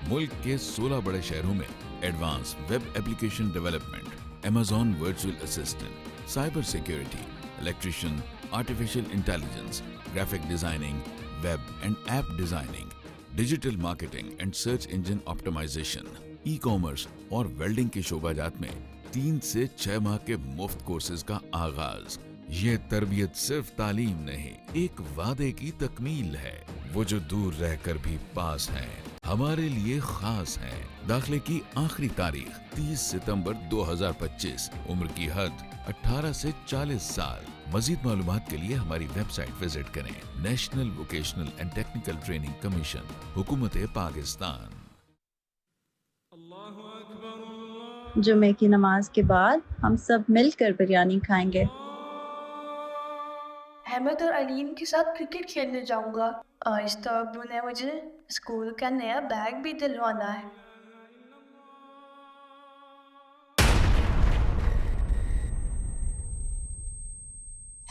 मुल्क के 16 बड़े शहरों में advance web application development, Amazon virtual assistant, cyber security, electrician, artificial intelligence, graphic designing, web and app designing, digital marketing and search engine optimisation, e commerce और वेल्डिंग के शोबाजात में 3 से 6 माह के मुफ्त कोर्सेज का आगाज। ये तरबियत सिर्फ तालीम नहीं, एक वादे की तकमील है। वो जो दूर रहकर भी पास है, हमारे लिए खास है। दाखिले की आखिरी तारीख 30 सितंबर 2025। उम्र की हद 18 से 40 साल। मजीद मालूमात के लिए हमारी वेबसाइट विजिट करें। National vocational and technical training commission, हुकूमत पाकिस्तान। जुमे की नमाज के बाद हम सब मिलकर बिरयानी खाएंगे। अहमद और अलीम के साथ क्रिकेट खेलने जाऊंगा। आहिस्ता अब्बू ने मुझे स्कूल का नया बैग भी दिलवाना है।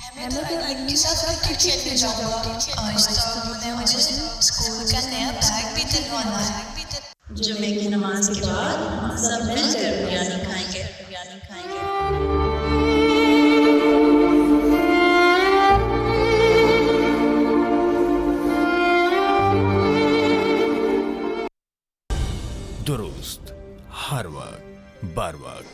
अहमद और अलीम के साथ क्रिकेट खेलने जाऊंगा। आहिस्ता अब्बू ने मुझे स्कूल का नया बैग भी दिलवाना है। जुमे की नमाज के बाद हम सब मिलकर बिरयानी खाएंगे। दुरुस्त, हर वक्त, बार वक्त।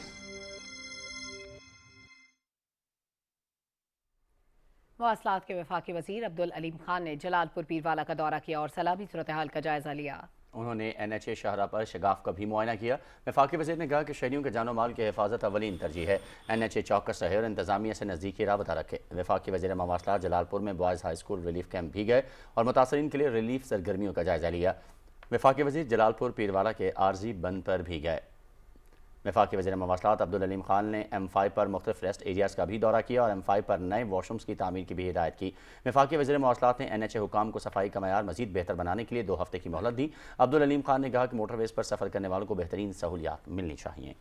मवासलात के वफाकी वजीर अब्दुल अलीम खान ने जलालपुर पीरवाला का दौरा किया और सैलाबी सूरत हाल का जायजा लिया। उन्होंने NHA शाहरा पर शगाफ का भी मुआयना किया। वफाकी वजीर ने कहा कि शहरियों के जानो माल की हिफाजत अवलीन तरजीह है। NHA चौकस रहे और इंतजामिया से नज़दीकी राबता रखे। वफाकी वजीर मवासलात जलालपुर में boys high school relief camp भी गए और मुतासरीन के लिए रिलीफ सरगर्मियों का जायजा लिया। वफाकी वजीर जलालपुर पीरवाला के आर्जी बंद पर भी गए। वफाकी वज़ीर मवासलात अब्दुल अलीम खान ने M5 पर मुख्तलिफ रेस्ट एरियाज़ का भी दौरा किया और M5 पर नए वॉशरूम्स की तामीर की भी हिदायत की। वफाकी वज़ीर मवासलात ने NHA हुकाम को सफाई का मयार मज़ीद बेहतर बनाने के लिए 2 हफ्ते की मोहलत दी। अब्दुल अलीम खान ने कहा कि मोटरवेज़ पर सफ़र करने वालों को बेहतरीन सहूलियात मिलनी चाहिए।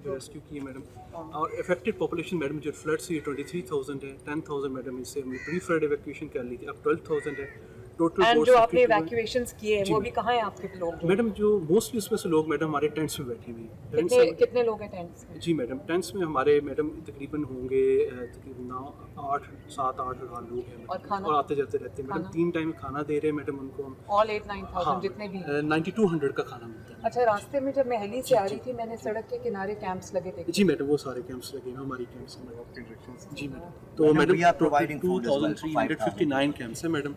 जो रेस्क्यू किए मैडम, और इफेक्टेड पॉपुलेशन मैडम जो फ्लड से 23,000 है, 10,000 मैडम इससे हमने प्री फ्लड इवैक्यूएशन कर ली थी, अब 12,000 है टोटल। एंड जो आपने इवैक्यूएशंस किए हैं वो भी कहाँ हैं आपके लोग? मैडम जो मोस्टली उसमें से लोग मैडम हमारे टेंट्स में बैठे हुए हैं। कितने लोग हैं टेंट्स में? जी मैडम, टेंट्स में हमारे मैडम तकरीबन होंगे तकरीबन 7-8 हज़ार लोग हैं और आते जाते रहते हैं मैडम। 3 टाइम खाना दे रहे हैं मैडम उनको हम, ऑल 8-9,000 जितने भी 9200 का खाना मिलता है। अच्छा, रास्ते में जब मैं हेली से आ रही थी मैंने सड़क के किनारे कैंप्स लगे थे। जी मैडम, वो सारे कैंप्स लगे हैं हमारी कैंप्स में जी मैडम। तो मैडम 2359 कैंप्स है मैडम,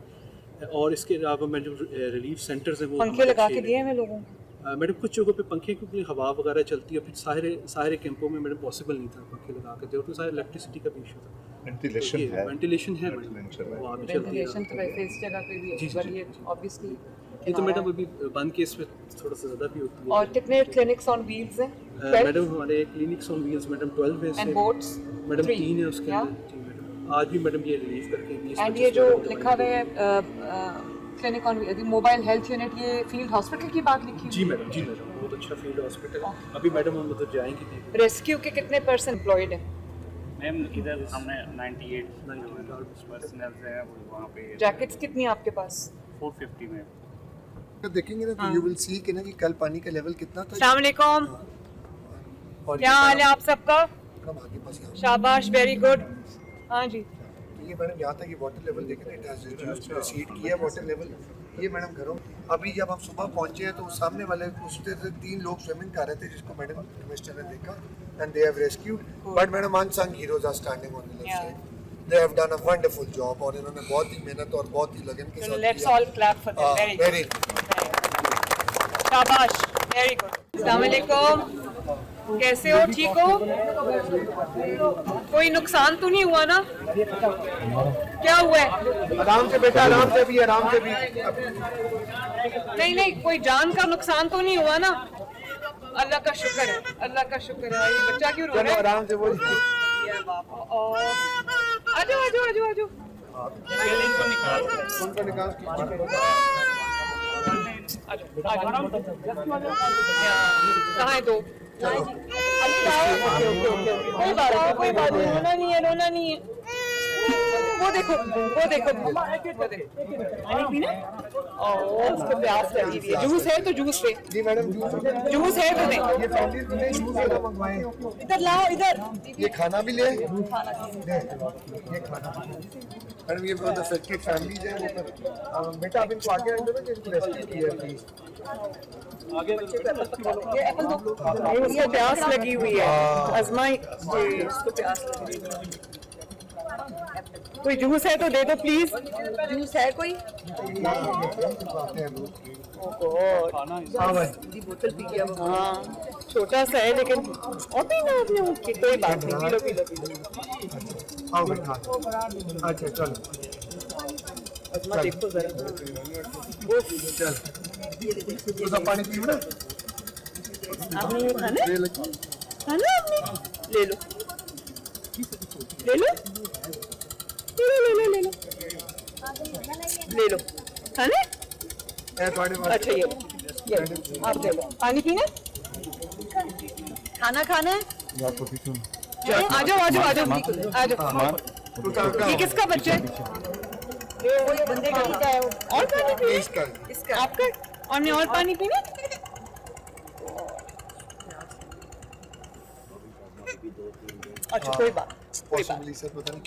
और इसके अलावा मैडम रिलीफ सेंटर्स हैं वो पंखे लगा के दिए हैं लोगों को मैडम। कुछ जगहों पे पंखे क्योंकि हवा वगैरह चलती है, फिर सारे कैंपों में मैडम पॉसिबल नहीं था पंखे लगा के दे, उसमें सारे इलेक्ट्रिसिटी का भी इशू था। वेंटिलेशन है मैडम, वो अभी चलती है इस जगह पे भी, पर ये ऑब्वियसली ये तो मैडम अभी बंद केस पे थोड़ा सा ज़्यादा भी होती है। और कितने क्लिनिक्स ऑन व्हील्स हैं मैडम? हमारे क्लिनिक्स ऑन व्हील्स मैडम 12 है, एंड बोट्स मैडम 3 है उसके अंदर जी मैडम। आज भी मैडम ये रिलीव करके एंड ये जो लिखा हुआ है clinic on mobile health unit, ये फील्ड हॉस्पिटल की बात लिखी? जी मैडम, जी मैडम, बहुत अच्छा फील्ड हॉस्पिटल है। अभी मैडम हम उधर जाएंगे। रेस्क्यू के कितने % एम्प्लॉयड हैं मैम? इधर हमने 98 पर्सनल हैं वहाँ पे। जैकेट्स कितनी है आपके पास? 450 में देखेंगे ना तो यू विल सी कि ना कि कल पानी का लेवल कितना था। अस्सलाम वालेकुम, क्या हाल है आप सबका? शाबाश, वेरी गुड। हाँ जी, ये मैडम यहाँ तक ये वाटर लेवल देखें ना, इट हैज रिड्यूस्ड, प्रोसीड किया वाटर लेवल। ये मैडम घरों अभी जब हम सुबह पहुंचे हैं तो उस सामने वाले उससे 3 लोग स्विमिंग कर रहे थे जिसको मैडम कमिश्नर ने देखा and they have rescued, but madam unsung heroes are standing on the left side. They have done a wonderful job और इन्होंने बहुत ही मेहनत और बहुत ही लगन के साथ let's all clap for them. Very शाबाश, वेरी गुड। अस्सलाम वालेकुम, कैसे हो? ठीक हो? कोई नुकसान तो नहीं हुआ ना? क्या हुआ है? आराम से बेटा, आराम से भी, आराम से भी। नहीं, कोई जान का नुकसान तो नहीं हुआ ना? अल्लाह का शुक्र है, अल्लाह का शुक्र है। ये बच्चा क्यों रो रहा है? आराम से बोल। आजो। कहाँ है दो? कोई बात नहीं, रोना नहीं है। वो देखो पानी पीना। उसको प्यास लगी हुई है। जूस है तो जूस पे। जी मैडम, जूस है तो दे। इधर लाओ, इधर। ये खाना भी ले। ये खाना मैडम, ये बहुत अफेक्टेड फैमिलीज हैं वो। बेटा आप इनको आगे आएंगे ना कि इनको रेस्क्यू किया प्लीज। इसको प्यास लगी हुई है। अजमा जी, इसको प्यास लगी हुई है। कोई जूस है तो दे दो प्लीज। जूस है कोई? बोतल पी गया। हाँ, छोटा सा है लेकिन और भी ना आपने कोई बात नहीं। P low. आओ बेटा। अच्छा चलो, अजमा देखो जरा। चल तो पानी पी ना। आपने खाना आपने ले लो। खाना? अच्छा ये आप दे लो। पानी पीना? खाना खाना है? आ जाओ। ये किसका बच्चा है? बंदे का है। और पानी पीना? इसका आपका? और और पानी पीना? अच्छा कोई बात।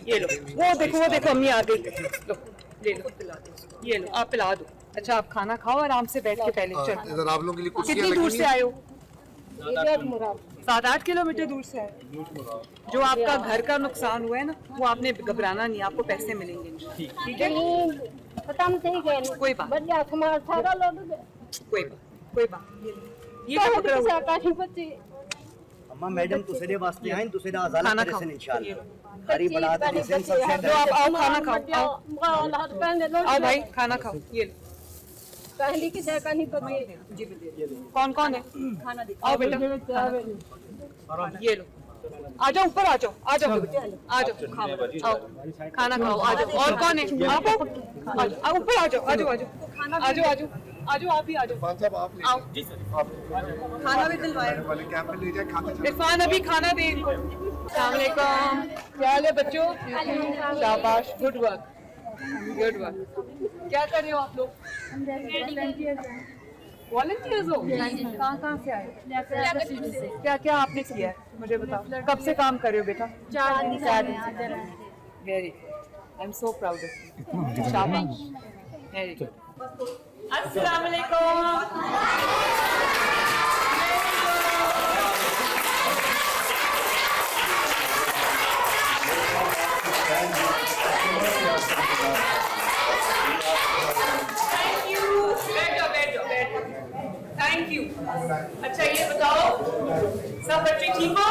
ये लो, वो देखो अम्मी आ गई। लो, ले लो, ये लो, आप पिला दो। अच्छा आप खाना खाओ आराम से बैठ के पहले। चलो, इधर आप लोगों के लिए कुछ कितनी दूर से आए हो? 7-8 किलोमीटर दूर से आए। जो आपका घर का नुकसान हुआ है ना, वो आपने घबराना नहीं, आपको पैसे मिलेंगे। ठीक है, कोई बात। कोई बात। ये अम्मा मैडम दूसरे वास्ते आए, दूसरे आजाद खाना करे खाओ। से इंशाल्लाह हरी बड़ा दे से सबसे जो आप आओ खाना खाओ। आओ भाई खाना खाओ। ये लो। पहली की जगह नहीं पकड़ी। कौन है? आओ बेटा। ये लो, आ जाओ ऊपर, आ जाओ। आओ खाना खाओ। आ जाओ। और कौन है? आप ऊपर आ जाओ। आ जाओ। आज आप भी आ जाओ। साहब आप ले आओ जी सर। खाना भी दिलवाए वाले कैंप में ले जाए खाना। इरफान अभी खाना दे इनको। अस्सलाम वालेकुम, क्या हाल है बच्चों? शाबाश, गुड वर्क, गुड वर्क। क्या कर रहे हो आप लोग? वॉलंटियर्स हो? कहाँ से आए? क्या क्या आपने किया है मुझे बताओ। कब से काम कर रहे हो बेटा? 4 दिन से। Very good, I am so proud of you. शाबाश, वेरी गुड। अस्सलाम वालेकुम। Thank you. अच्छा ये बताओ, सब बच्चे ठीक हो?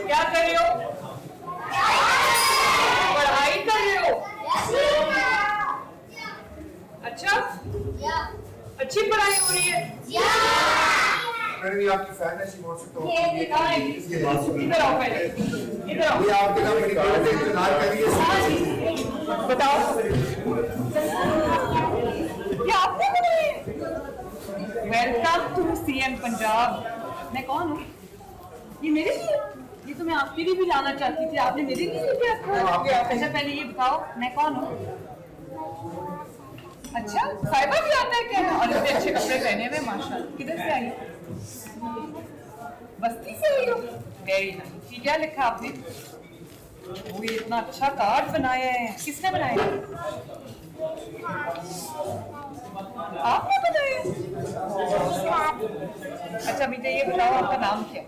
क्या कर रहे हो? पढ़ाई कर रहे हो? अच्छा, अच्छी पढ़ाई हो रही है? आपकी फैन है, शी वांट्स टू टॉक। इधर आओ पहले, इधर आओ। ये आपके नाम मेरी कार से इंतजार कर रही है। बताओ क्या आपने बनाई? Welcome to CM Punjab. मैं कौन हूँ? ये मेरे लिए? ये तो मैं आपके लिए भी लाना चाहती थी, आपने मेरे लिए क्या किया? अच्छा पहले ये बताओ मैं कौन हूँ? अच्छा साहिबा भी आता है क्या? और इतने अच्छे कपड़े पहने हुए माशाल्लाह। किधर से आई? बस्ती से आई हो? Very nice. ये क्या लिखा आपने? वो ये इतना अच्छा कार्ड बनाया है, किसने बनाया? आपने बनाया? अच्छा मुझे ये बताओ आपका नाम क्या?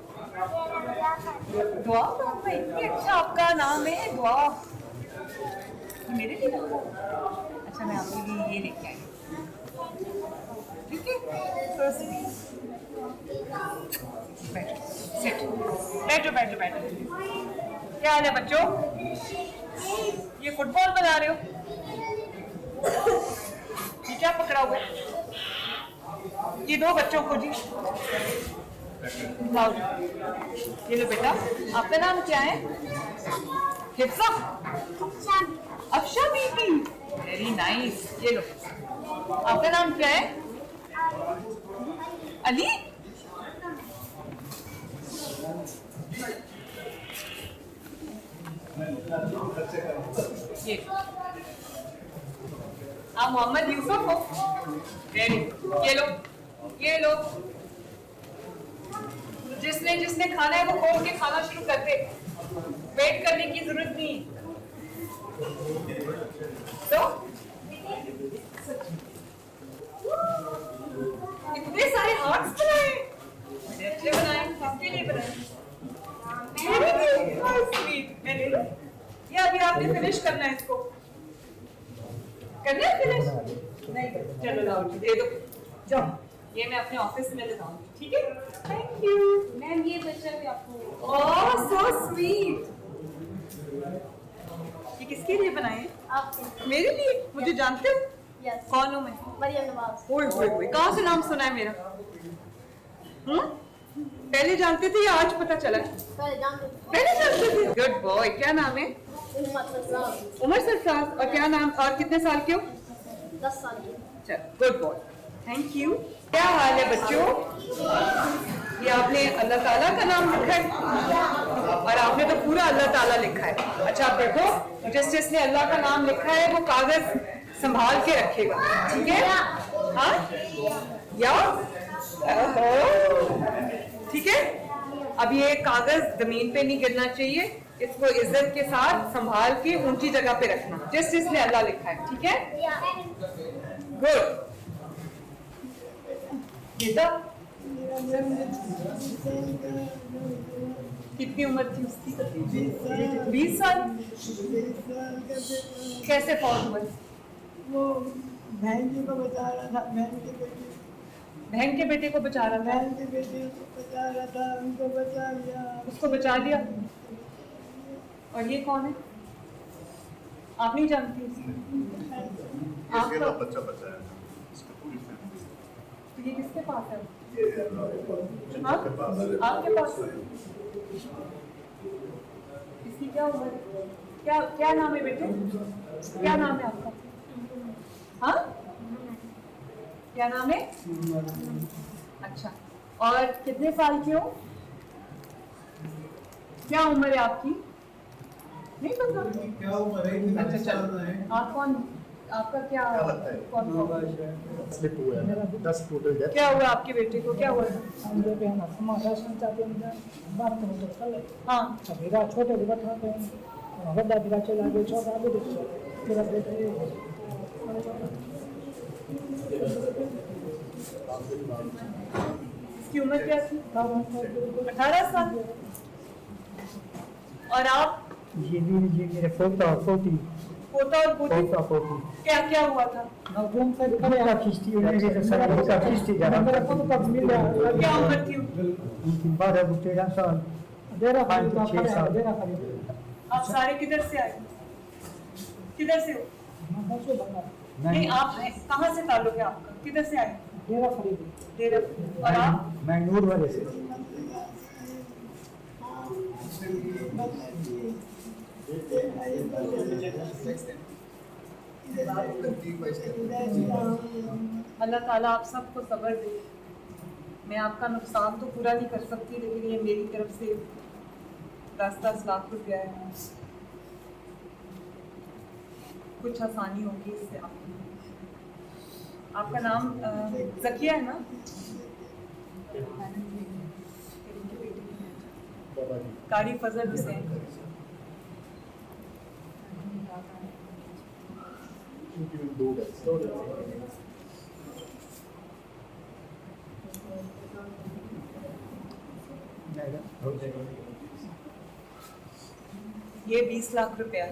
दुआ। इतनी अच्छा आपका नाम है दुआ। मेरे लिए? अच्छा मैं आपके लिए ये लेके आई। ठीक है, बैठो बैठो बैठो। क्या हाल है बच्चों? ये फुटबॉल बना रहे हो? ये क्या पकड़ा हुआ? ये दो बच्चों को जी। ये लो बेटा, आपका नाम क्या है? हिफ्सा? अफशा बीबी, वेरी नाइस। ये लो, आपका नाम क्या है? अली? ये आप मोहम्मद यूसुफ हो? Very good. ये लो जिसने जिसने खाना है वो खोल के खाना शुरू कर दे, वेट करने की जरूरत नहीं। तो इतने सारे हार्ट्स बनाए, बड़े अच्छे बनाए, आपके लिए बनाए। ये अभी आपने फिनिश करना है, इसको करना है फिनिश? नहीं, चलो लाओ दे दो, जाओ। ये मैं अपने ऑफिस में ले जाऊंगी, ठीक है? Thank you ma'am. ये बच्चा भी आपको। ओह सो स्वीट। ये किसके लिए बनाए हैं? आपके। मेरे लिए? मुझे जानते हो? यस। कौन हूँ मैं? मरियम नवाज। ओए ओए ओए, कहाँ से नाम सुना है मेरा? पहले जानते थे या आज पता चला? पहले जानते थे। Good boy. क्या नाम है? उमर सरफराज। और क्या नाम, और कितने साल के हो? 10 साल के। चल गुड बॉय, थैंक यू। क्या हाल है बच्चों? ये आपने अल्लाह ताला का नाम लिखा है और आपने तो पूरा अल्लाह ताला लिखा है। अच्छा आप देखो, जिसने अल्लाह का नाम लिखा है वो कागज संभाल के रखेगा, ठीक है? हाँ या ठीक है। अब ये कागज जमीन पे नहीं गिरना चाहिए, इसको इज्जत के साथ संभाल के ऊंची जगह पे रखना, जिसने अल्लाह लिखा है, ठीक है? गुड बेटा। कितनी उम्र थी उसकी? 20 साल। कैसे फौत हुआ? वो बहन जी को बचा रहा था, बहन के बेटे को बचा रहा था। बहन के बेटे को बचा रहा था, उनको बचा लिया। उसको बचा लिया। और ये कौन है? आप नहीं जानती? आपका बच्चा बचाया, तो ये किसके पास है? हाँ? आपके पास? इसकी क्या उम्र है? क्या क्या नाम है बेटे? क्या नाम है आपका? हाँ क्या नाम है? अच्छा, और कितने साल के हो? क्या उम्र है आपकी? नहीं पता क्या उम्र है? अच्छा चलो, आप कौन, आपका क्या लगता है? कौन स्लिप हुआ है? 10 टोटल डेथ। क्या हुआ आपके बेटे को? क्या हुआ? हाँ, मेरा छोटे बच्चा था, बड़ा बिरा चला गया, छोटा आगे मेरा बेटा इसकी उम्र क्या थी? 18 साल। और आप? ये मेरे पोता और पोती। पोता और पोती? क्या क्या हुआ था? मेरा किश्ती मेरा किश्ती जा रहा मेरा पोता कब मिल गया। क्या उम्र थी? 12-13 साल। 5-6 साल। आप सारे किधर से आए? किधर से हो? नहीं, आप कहाँ से ताल्लुक है आपका? किधर से आए? डेरा फरीद। डेरा। और आप? मैं नूर वाले से। अल्लाह ताला आप सबको सब्र दे। मैं आपका नुकसान तो पूरा नहीं कर सकती, लेकिन ये मेरी तरफ से 10-10 लाख रुपया है, कुछ आसानी होगी इससे। आपका नाम ज़किया है ना? कारी फजल हुसैन। ये 20 लाख रुपया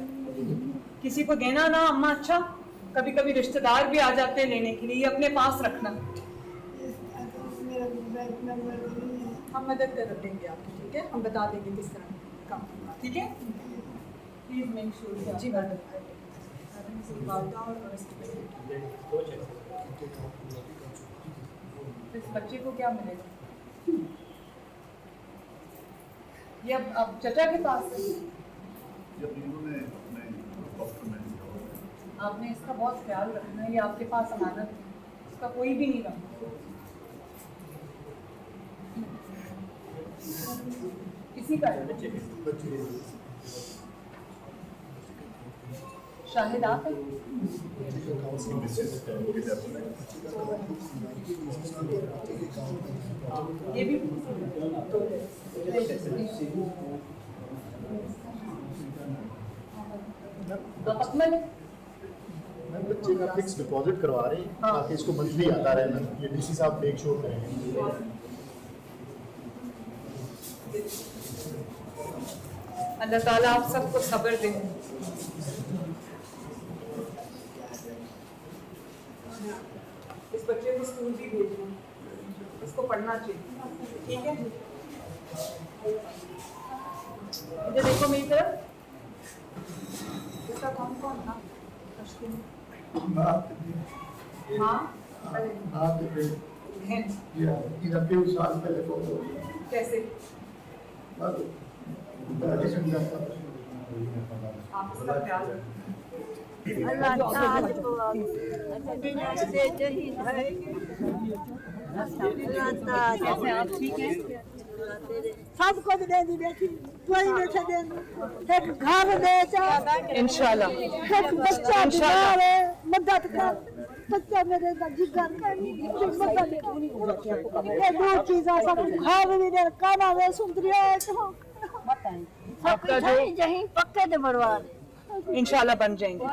किसी को देना ना अम्मा। अच्छा, कभी कभी रिश्तेदार भी आ जाते हैं लेने के लिए, ये अपने पास रखना। हम मदद कर देंगे आपकी, ठीक है? हम बता देंगे किस तरह काम, ठीक है? Please make sure. जी मैडम। इस बच्चे को क्या मिलेगा? ये अब चचा के पास है। आपने इसका बहुत ख्याल रखना है, ये आपके पास अमानत है, इसका कोई भी नहीं रहा। किसी का है? शाहिद आप हैं? ये भी बच्चे का फिक्स डिपॉजिट करवा रहे हैं ताकि इसको मंथली आता रहे। ये डीसी साहब मेक श्योर करेंगे। अल्लाह ताला आप सबको सब्र दे। इस बच्चे को स्कूल भी भेजना, इसको पढ़ना चाहिए, ठीक है? इधर देखो मेरी तरफ। इसका कौन कौन था? हाँ, कैसे? आप इसका ख्याल सब कुछ दे दी बेटी, कोई नहीं छे। एक घर दे जा इंशाल्लाह। एक बच्चा बीमार है, मदद कर। बच्चा मेरे का जिगर कर मदद कर। ये दो चीजें सब घर भी दे, खाना दे, सुंदरिया है तो बताएं। आपका जो जहीं पक्के दे मरवा इंशाल्लाह बन जाएंगे।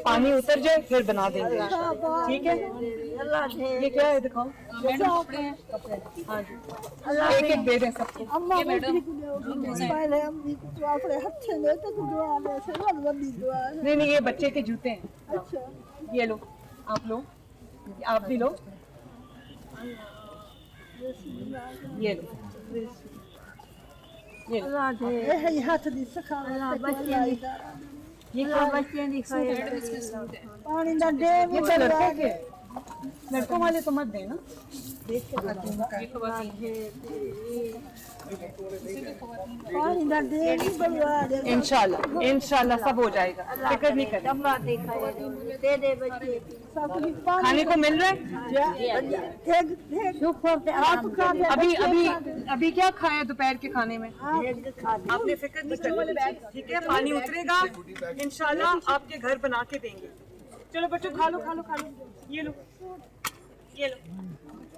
पानी उतर जाए फिर बना देंगे, ठीक है? ये क्या है दिखाओ। हाँ जी, एक एक दे दें सबको। नहीं नहीं, ये बच्चे के जूते हैं। अच्छा, ये लो, आप लो, आप भी लो, ये लो, ये हाथ दी सखा ये क्या बच्चे दिखाए पानी ना दे। ये लड़कों के लड़कों वाले तो मत देना, देख के इंशाल्लाह इंशाल्लाह सब हो जाएगा, फिक्र नहीं करें। खाने को मिल रहा है? अभी अभी अभी क्या खाया दोपहर के खाने में? आपने फिक्र नहीं करनी, ठीक है? पानी उतरेगा इंशाल्लाह, आपके घर बना के देंगे। चलो बच्चों खा लो खा लो खा लो, ये लो ये लो,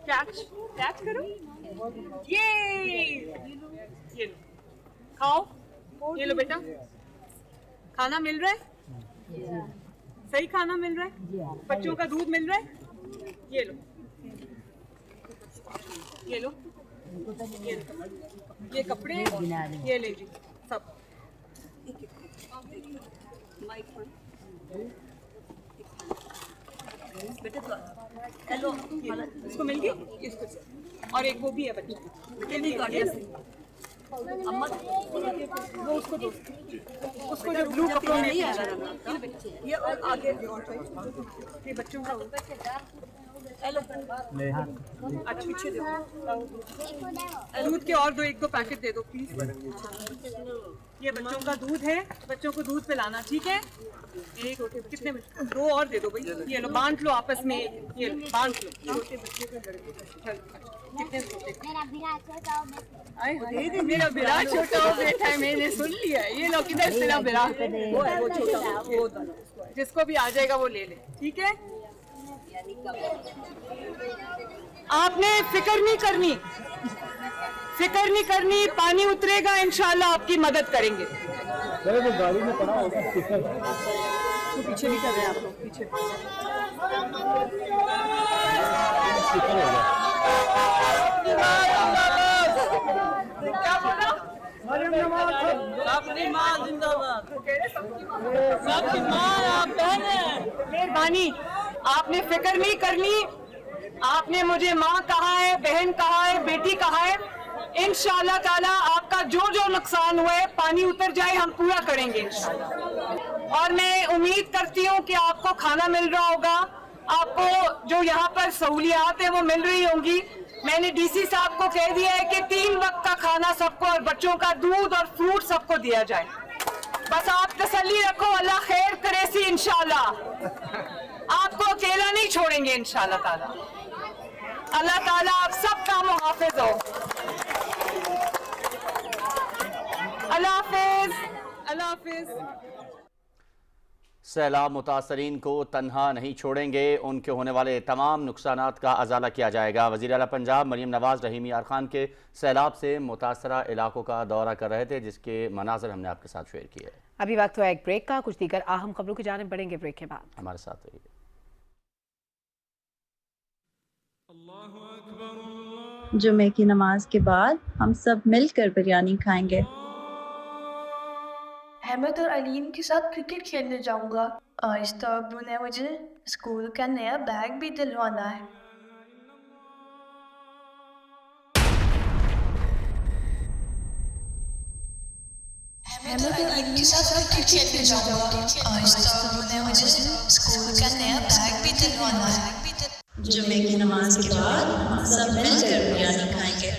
कैच कैच करो, ये लो खाओ, ये लो बेटा, खाना मिल रहा है? सही खाना मिल रहा है? बच्चों का दूध मिल रहा है? ये लो ये लो ये कपड़े, ये ले जी सब। बेटा हेलो, इसको मिल गई, इसको और एक वो भी है बच्चा, ये नहीं काटिया अम्मा वो उसको दो, उसको जो ब्लू कपड़ों में ये और आगे ये बच्चों का हेलो अच्छा पीछे दो, दूध के और दो, एक दो पैकेट दे दो प्लीज। ये बच्चों का दूध है, बच्चों को दूध पिलाना, ठीक है? एक कितने दो और दे दो भाई, ये लो बांट लो आपस में, ये बांट लो। कितने मेरा बिरा छोटा हो बेटा है, मैंने सुन लिया, ये लो किधर तेरा बिरा, वो है वो छोटा, वो जिसको भी आ जाएगा वो ले ले, ठीक है? आपने फिक्र नहीं करनी, फिक्र नहीं करनी, पानी उतरेगा इंशाल्लाह, आपकी मदद करेंगे। वो गाड़ी में पड़ा होगा, तो पीछे भी कर रहे हैं आप लोग, पीछे क्या बोला? सबकी माँ जिंदाबाद, सबकी माँ आप बहन। मेहरबानी, आपने फिक्र नहीं करनी, आपने मुझे माँ कहा है, बहन कहा है, बेटी कहा है, इंशाल्लाह ताला आपका जो जो नुकसान हुआ है पानी उतर जाए, हम पूरा करेंगे इंशाल्लाह। और मैं उम्मीद करती हूँ कि आपको खाना मिल रहा होगा, आपको जो यहाँ पर सहूलियात है वो मिल रही होंगी। मैंने डीसी साहब को कह दिया है कि 3 वक्त का खाना सबको और बच्चों का दूध और फ्रूट सबको दिया जाए। बस आप तसल्ली रखो, अल्लाह खैर करे सी इंशाल्लाह, आपको अकेला नहीं छोड़ेंगे इंशाल्लाह ताला। अल्लाह ताला आप सबका मुहाफिज हो। अल्लाह हाफिज, अल्लाह हाफिज। सैलाब मुतासरीन को तन्हा नहीं छोड़ेंगे, उनके होने वाले तमाम नुकसानात का अजाला किया जाएगा। वज़ीर आला पंजाब मरीम नवाज़ रहीम यार खान के सैलाब से मुतासरा इलाकों का दौरा कर रहे थे, जिसके मनाज़र हमने आपके साथ शेयर किए। अभी वक्त हुआ एक ब्रेक का, कुछ दीगर अहम खबरों की जानिब बढ़ेंगे ब्रेक के बाद, हमारे साथ रहिए। जुमे की नमाज के बाद हम सब मिलकर बिरयानी खाएंगे। अहमद और अलीम के साथ क्रिकेट खेलने जाऊंगा। आहिस्ता अब्बू ने मुझे स्कूल का नया बैग भी दिलवाना है। अहमद और अलीम के साथ क्रिकेट खेलने जाऊंगा। आहिस्ता अब्बू ने मुझे स्कूल का नया बैग भी दिलवाना है। जुमे की नमाज के बाद हम सब मिलकर बिरयानी खाएंगे।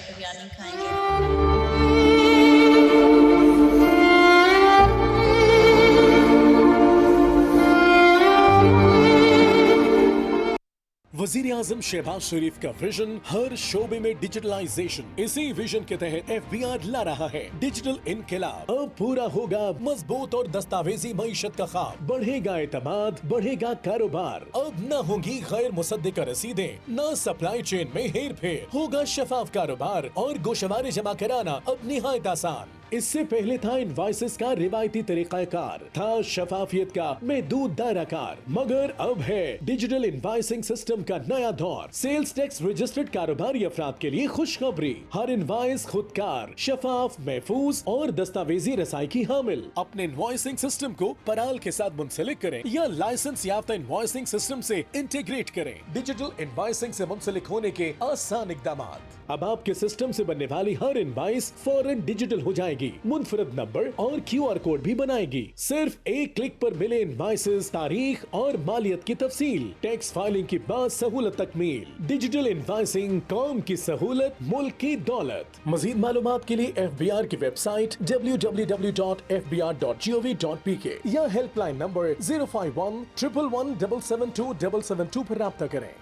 वज़ीर आज़म शहबाज शरीफ का विजन हर शोबे में डिजिटलाइजेशन। इसी विजन के तहत FBR ला रहा है डिजिटल इनकलाब। अब पूरा होगा मजबूत और दस्तावेजी मईशत का ख्वाब। बढ़ेगा एतमाद, बढ़ेगा कारोबार। अब न होंगी गैर मुसद्दिका रसीदें, न सप्लाई चेन में हेर फेर। होगा शफाफ कारोबार और गोशवारे जमा कराना अब निहायत आसान। इससे पहले था इनवॉइसेस का रिवायती तरीकाकार, था शफाफियत का महदूद दायरा कार, मगर अब है डिजिटल इनवॉइसिंग सिस्टम का नया दौर। सेल्स टैक्स रजिस्टर्ड कारोबारी अफराद के लिए खुशखबरी, हर इनवॉइस खुदकार, शफाफ, महफूज और दस्तावेजी रसाई की हामिल। अपने इनवॉइसिंग सिस्टम को पराल के साथ मुंसलिक करें या लाइसेंस याफ्ता इनवॉइसिंग सिस्टम से इंटीग्रेट करें। डिजिटल इनवॉइसिंग से मुंसलिक होने के आसान इकदाम। अब आपके सिस्टम से बनने वाली हर इनवॉइस फौरन डिजिटल हो जाएगी। करेगी, मुनफरद नंबर और QR कोड भी बनाएगी। सिर्फ एक क्लिक पर मिले इनवॉइसेस, तारीख और मालियत की तफसील, टैक्स फाइलिंग के बाद सहूलत तकमील। डिजिटल इनवॉइसिंग, कौम की सहूलत, मुल्क की दौलत। मजीद मालूमात के लिए FBR की वेबसाइट www.fbr.gov.pk या हेल्पलाइन नंबर 051-111-772-772 पर राब्ता करें।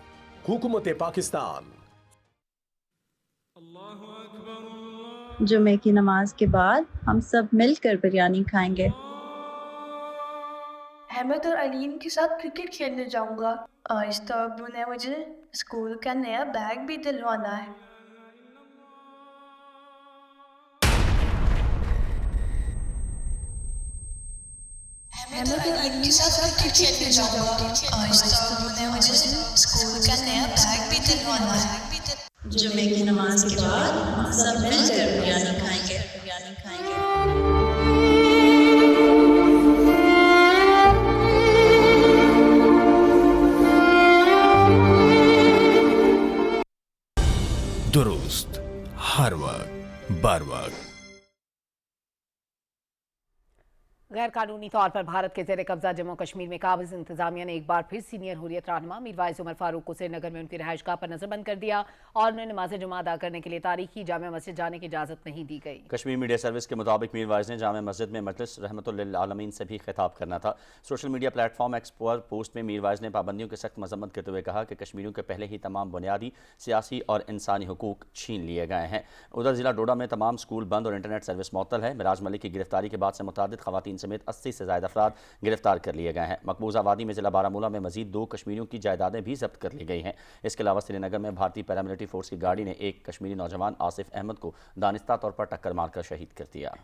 हुकूमत पाकिस्तान। जुमे की नमाज के बाद हम सब मिलकर बिरयानी खाएंगे। अहमद और अलीम के साथ क्रिकेट खेलने जाऊंगा। आहिस्ता अब्बू ने मुझे स्कूल का नया बैग भी दिलवाना है। अहमद और अलीम के साथ क्रिकेट खेलने जाऊंगा। आहिस्ता अब्बू ने मुझे स्कूल का नया बैग भी दिलवाना है। जुमे की नमाज के बाद हम सब मिलकर बिरयानी खाएंगे। दुरुस्त हर वक्त बार वक्त। गैर कानूनी तौर पर भारत के ज़ेर कब्जा जम्मू कश्मीर में काबिज़ इंतजामिया ने एक बार फिर सीनियर हुर्रियत रहनुमा मीरवाइज उमर फारूक को श्रीनगर में उनकी रहायशगाह पर नजरबंद कर दिया और उन्हें नमाज जुमा अदा करने के लिए तारीखी जामिया मस्जिद जाने की इजाज़त नहीं दी गई। कश्मीर मीडिया सर्विस के मुताबिक मीरवाइज ने जामिया मस्जिद में मजलिस रहमतुल्लिल आलमीन से भी खिताब करना था। सोशल मीडिया प्लेटफॉर्म एक्स पर पोस्ट में मीरवाइज ने पाबंदियों की सख्त मजम्मत करते हुए कहा कि कश्मीरियों के पहले ही तमाम बुनियादी सियासी और इंसानी हुकूक छीन लिए गए हैं। उधर जिला डोडा में तमाम स्कूल बंद और इंटरनेट सर्विस मुअत्तल है। मिराज मलिक की गिरफ्तारी के बाद से मुतअद्दिद खवातीन समेत 80 से ज़ायद अफराद गिरफ्तार कर लिए गए हैं। मकबूजा वादी में जिला बारामूला में मजीद 2 कश्मीरियों की जायदादें भी जब्त कर ली गई हैं। इसके अलावा श्रीनगर में भारतीय पैरामिलिट्री फोर्स की गाड़ी ने एक कश्मीरी नौजवान आसिफ अहमद को दानिस्ता तौर पर टक्कर मारकर शहीद कर दिया।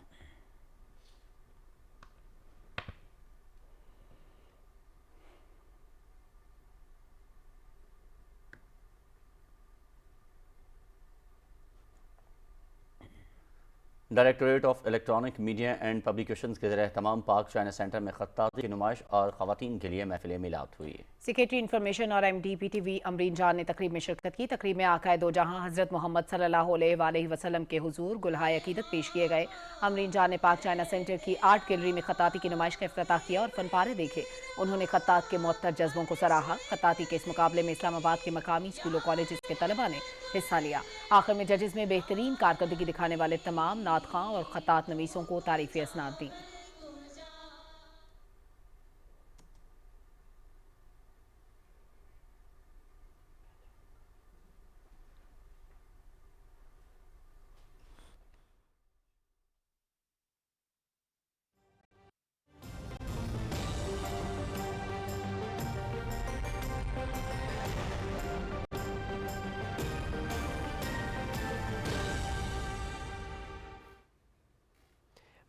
Directorate of electronic media and publications के ज़रिए तमाम पाक चाइना सेंटर में खत्ताती की नुमाइश और ख़वातीन के लिए महफिल मिलाद हुई। सेक्रेटरी इन्फॉर्मेशन और MDPTV अमरीन जान ने तकरीब में शिरकत की। तकरीब में आकाए दो जहां हज़रत मोहम्मद सल्लल्लाहु अलैहि वसल्लम के हुजूर गुलहाए अकीदत पेश किए गए। अमरीन जान ने पाक चाइना सेंटर की आर्ट गैलरी में खत्ताती की नुमाइश का इफ्तिताह किया और फनपारे देखे। उन्होंने खत्तात के मुअत्तर जज्बों को सराहा। खत्ताती के इस मुकाबले में इस्लामाबाद के मकामी स्कूलों कॉलेज के तलबा ने हिस्सा लिया। आखिर में जजेस में बेहतरीन कारकर्दगी दिखाने वाले तमाम नात खां और खत्तात नवीसों को तारीफ़ असनाद दी।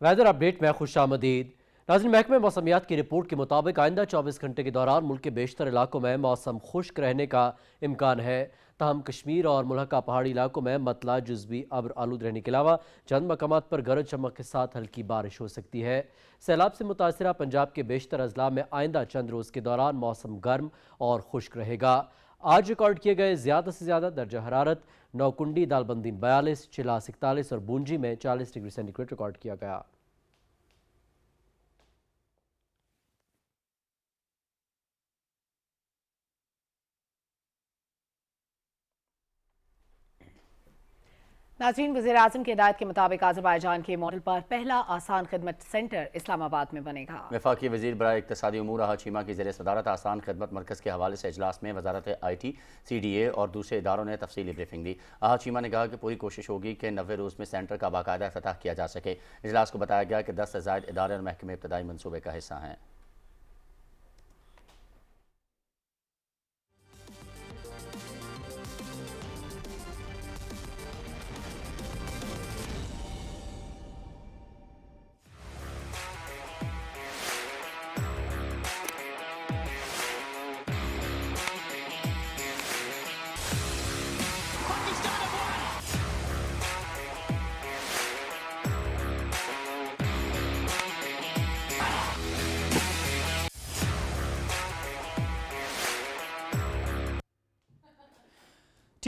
वेदर अपडेट में खुशामदीद। नाज़रीन, महकमे मौसमियात की रिपोर्ट के मुताबिक आइंदा 24 घंटे के दौरान मुल्क के बेशतर इलाकों में मौसम खुश्क रहने का इम्कान है। ताहम कश्मीर और मुल्हका पहाड़ी इलाकों में मतला जुज़वी अब्र आलूद रहने के अलावा चंद मकामात पर गरज चमक के साथ हल्की बारिश हो सकती है। सैलाब से मुतासरा पंजाब के बेशतर अजला में आइंदा चंद रोज़ के दौरान मौसम गर्म और खुश्क रहेगा। आज रिकॉर्ड किए गए ज़्यादा से ज़्यादा दर्जा हरारत नौकुंडी, दालबंदी 42, चिला 41 और बूंजी में 40 डिग्री सेंटीग्रेड रिकॉर्ड किया गया। नाज़रीन, वज़ीर-ए-आज़म की हिदायत के मुताबिक आज़रबाईजान के मॉडल पर पहला आसान खिदमत सेंटर इस्लामाबाद में बनेगा। वफाकी वज़ीर बराए इक़्तिसादी उमूर आहा चीमा की ज़रिए सदारत आसान खिदमत मरकज़ के हवाले से इजलास में वज़ारत IT, CDA और दूसरे इदारों ने तफसीली ब्रीफिंग दी। आहा चीमा ने कहा कि पूरी कोशिश होगी कि 90 रोज़ में सेंटर का बाकायदा इफ्तिताह किया जा सके। इजलास को बताया गया कि 10 से ज़ायद इदारे और महकमे इब्तदाई मनसूबे का हिस्सा हैं।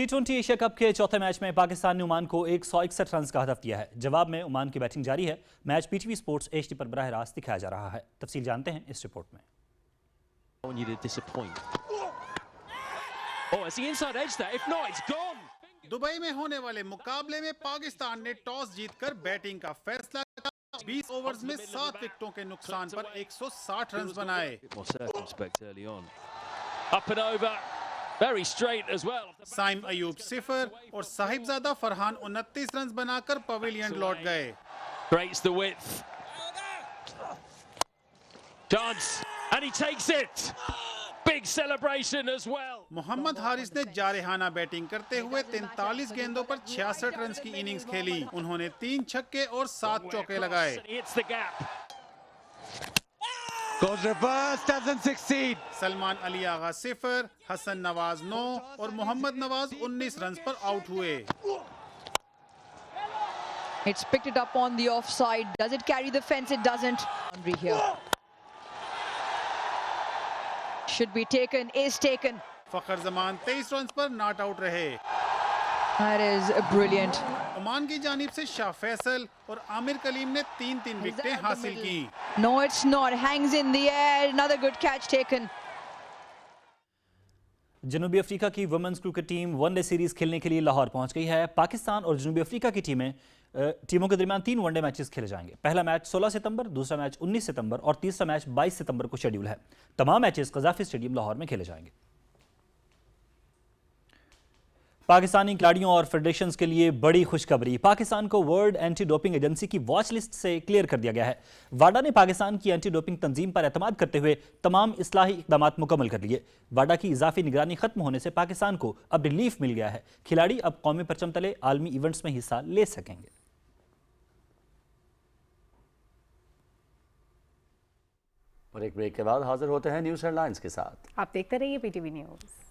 T20 एशिया कप के चौथे मैच में पाकिस्तान ने ओमान को 161 रन का हदफ दिया है। जवाब में ओमान की बैटिंग जारी है। मैच पीटीवी स्पोर्ट्स HD पर बराह रास्त दिखाया जा रहा है। तफसील जानते हैं इस रिपोर्ट में। दुबई में होने वाले मुकाबले में पाकिस्तान ने टॉस जीतकर बैटिंग का फैसला किया। 20 ओवर्स में 7 विकेटों के नुकसान पर 160 रन बनाए। साइम अयूब 0 और साहिबजादा फरहान 29 रन बनाकर पवेलियन लौट गए। मोहम्मद हारिस ने जारहाना बैटिंग करते हुए 43 गेंदों पर 66 रन की इनिंग्स खेली। उन्होंने 3 छक्के और 7 चौके लगाए। सलमान अली आगा 0, हसन नवाज 9 और मोहम्मद नवाज 19 रन पर आउट हुए। It's picked it up on the offside. Does it carry the fence? It doesn't. Here. Should be taken. Is taken. Fakhar Zaman 23 run पर नॉट आउट रहे। That is brilliant. ओमान की जानिब से शाह फैसल और आमिर कलीम ने 3-3 विकेटें हासिल की। No, it's not. Hangs in the air. Another good catch taken. जनूबी अफ्रीका की women's cricket team one day series खेलने के लिए लाहौर पहुंच गई है। पाकिस्तान और जनूबी अफ्रीका की टीमों के दरमियान 3 वनडे मैचेस खेले जाएंगे। पहला मैच 16 सितंबर, दूसरा मैच 19 सितंबर और तीसरा मैच 22 सितंबर को शेड्यूल है। तमाम मैचेस कज़ाफी स्टेडियम लाहौर में खेले जाएंगे। पाकिस्तानी खिलाड़ियों और फेडरेशंस के लिए बड़ी खुशखबरी। पाकिस्तान को वर्ल्ड एंटी डोपिंग एजेंसी की वॉच लिस्ट से क्लियर कर दिया गया है। वाडा ने पाकिस्तान की एंटी डोपिंग तंजीम पर एतमाद करते हुए तमाम इस्लाही इक़दामात मुकम्मल कर लिए। वाडा की इजाफी निगरानी खत्म होने से पाकिस्तान को अब रिलीफ मिल गया है। खिलाड़ी अब कौमी परचम तले आलमी इवेंट्स में हिस्सा ले सकेंगे। और एक ब्रेक के बाद हाजिर होते हैं न्यूज़ हेडलाइंस के साथ। आप देखते रहिए PTV न्यूज़।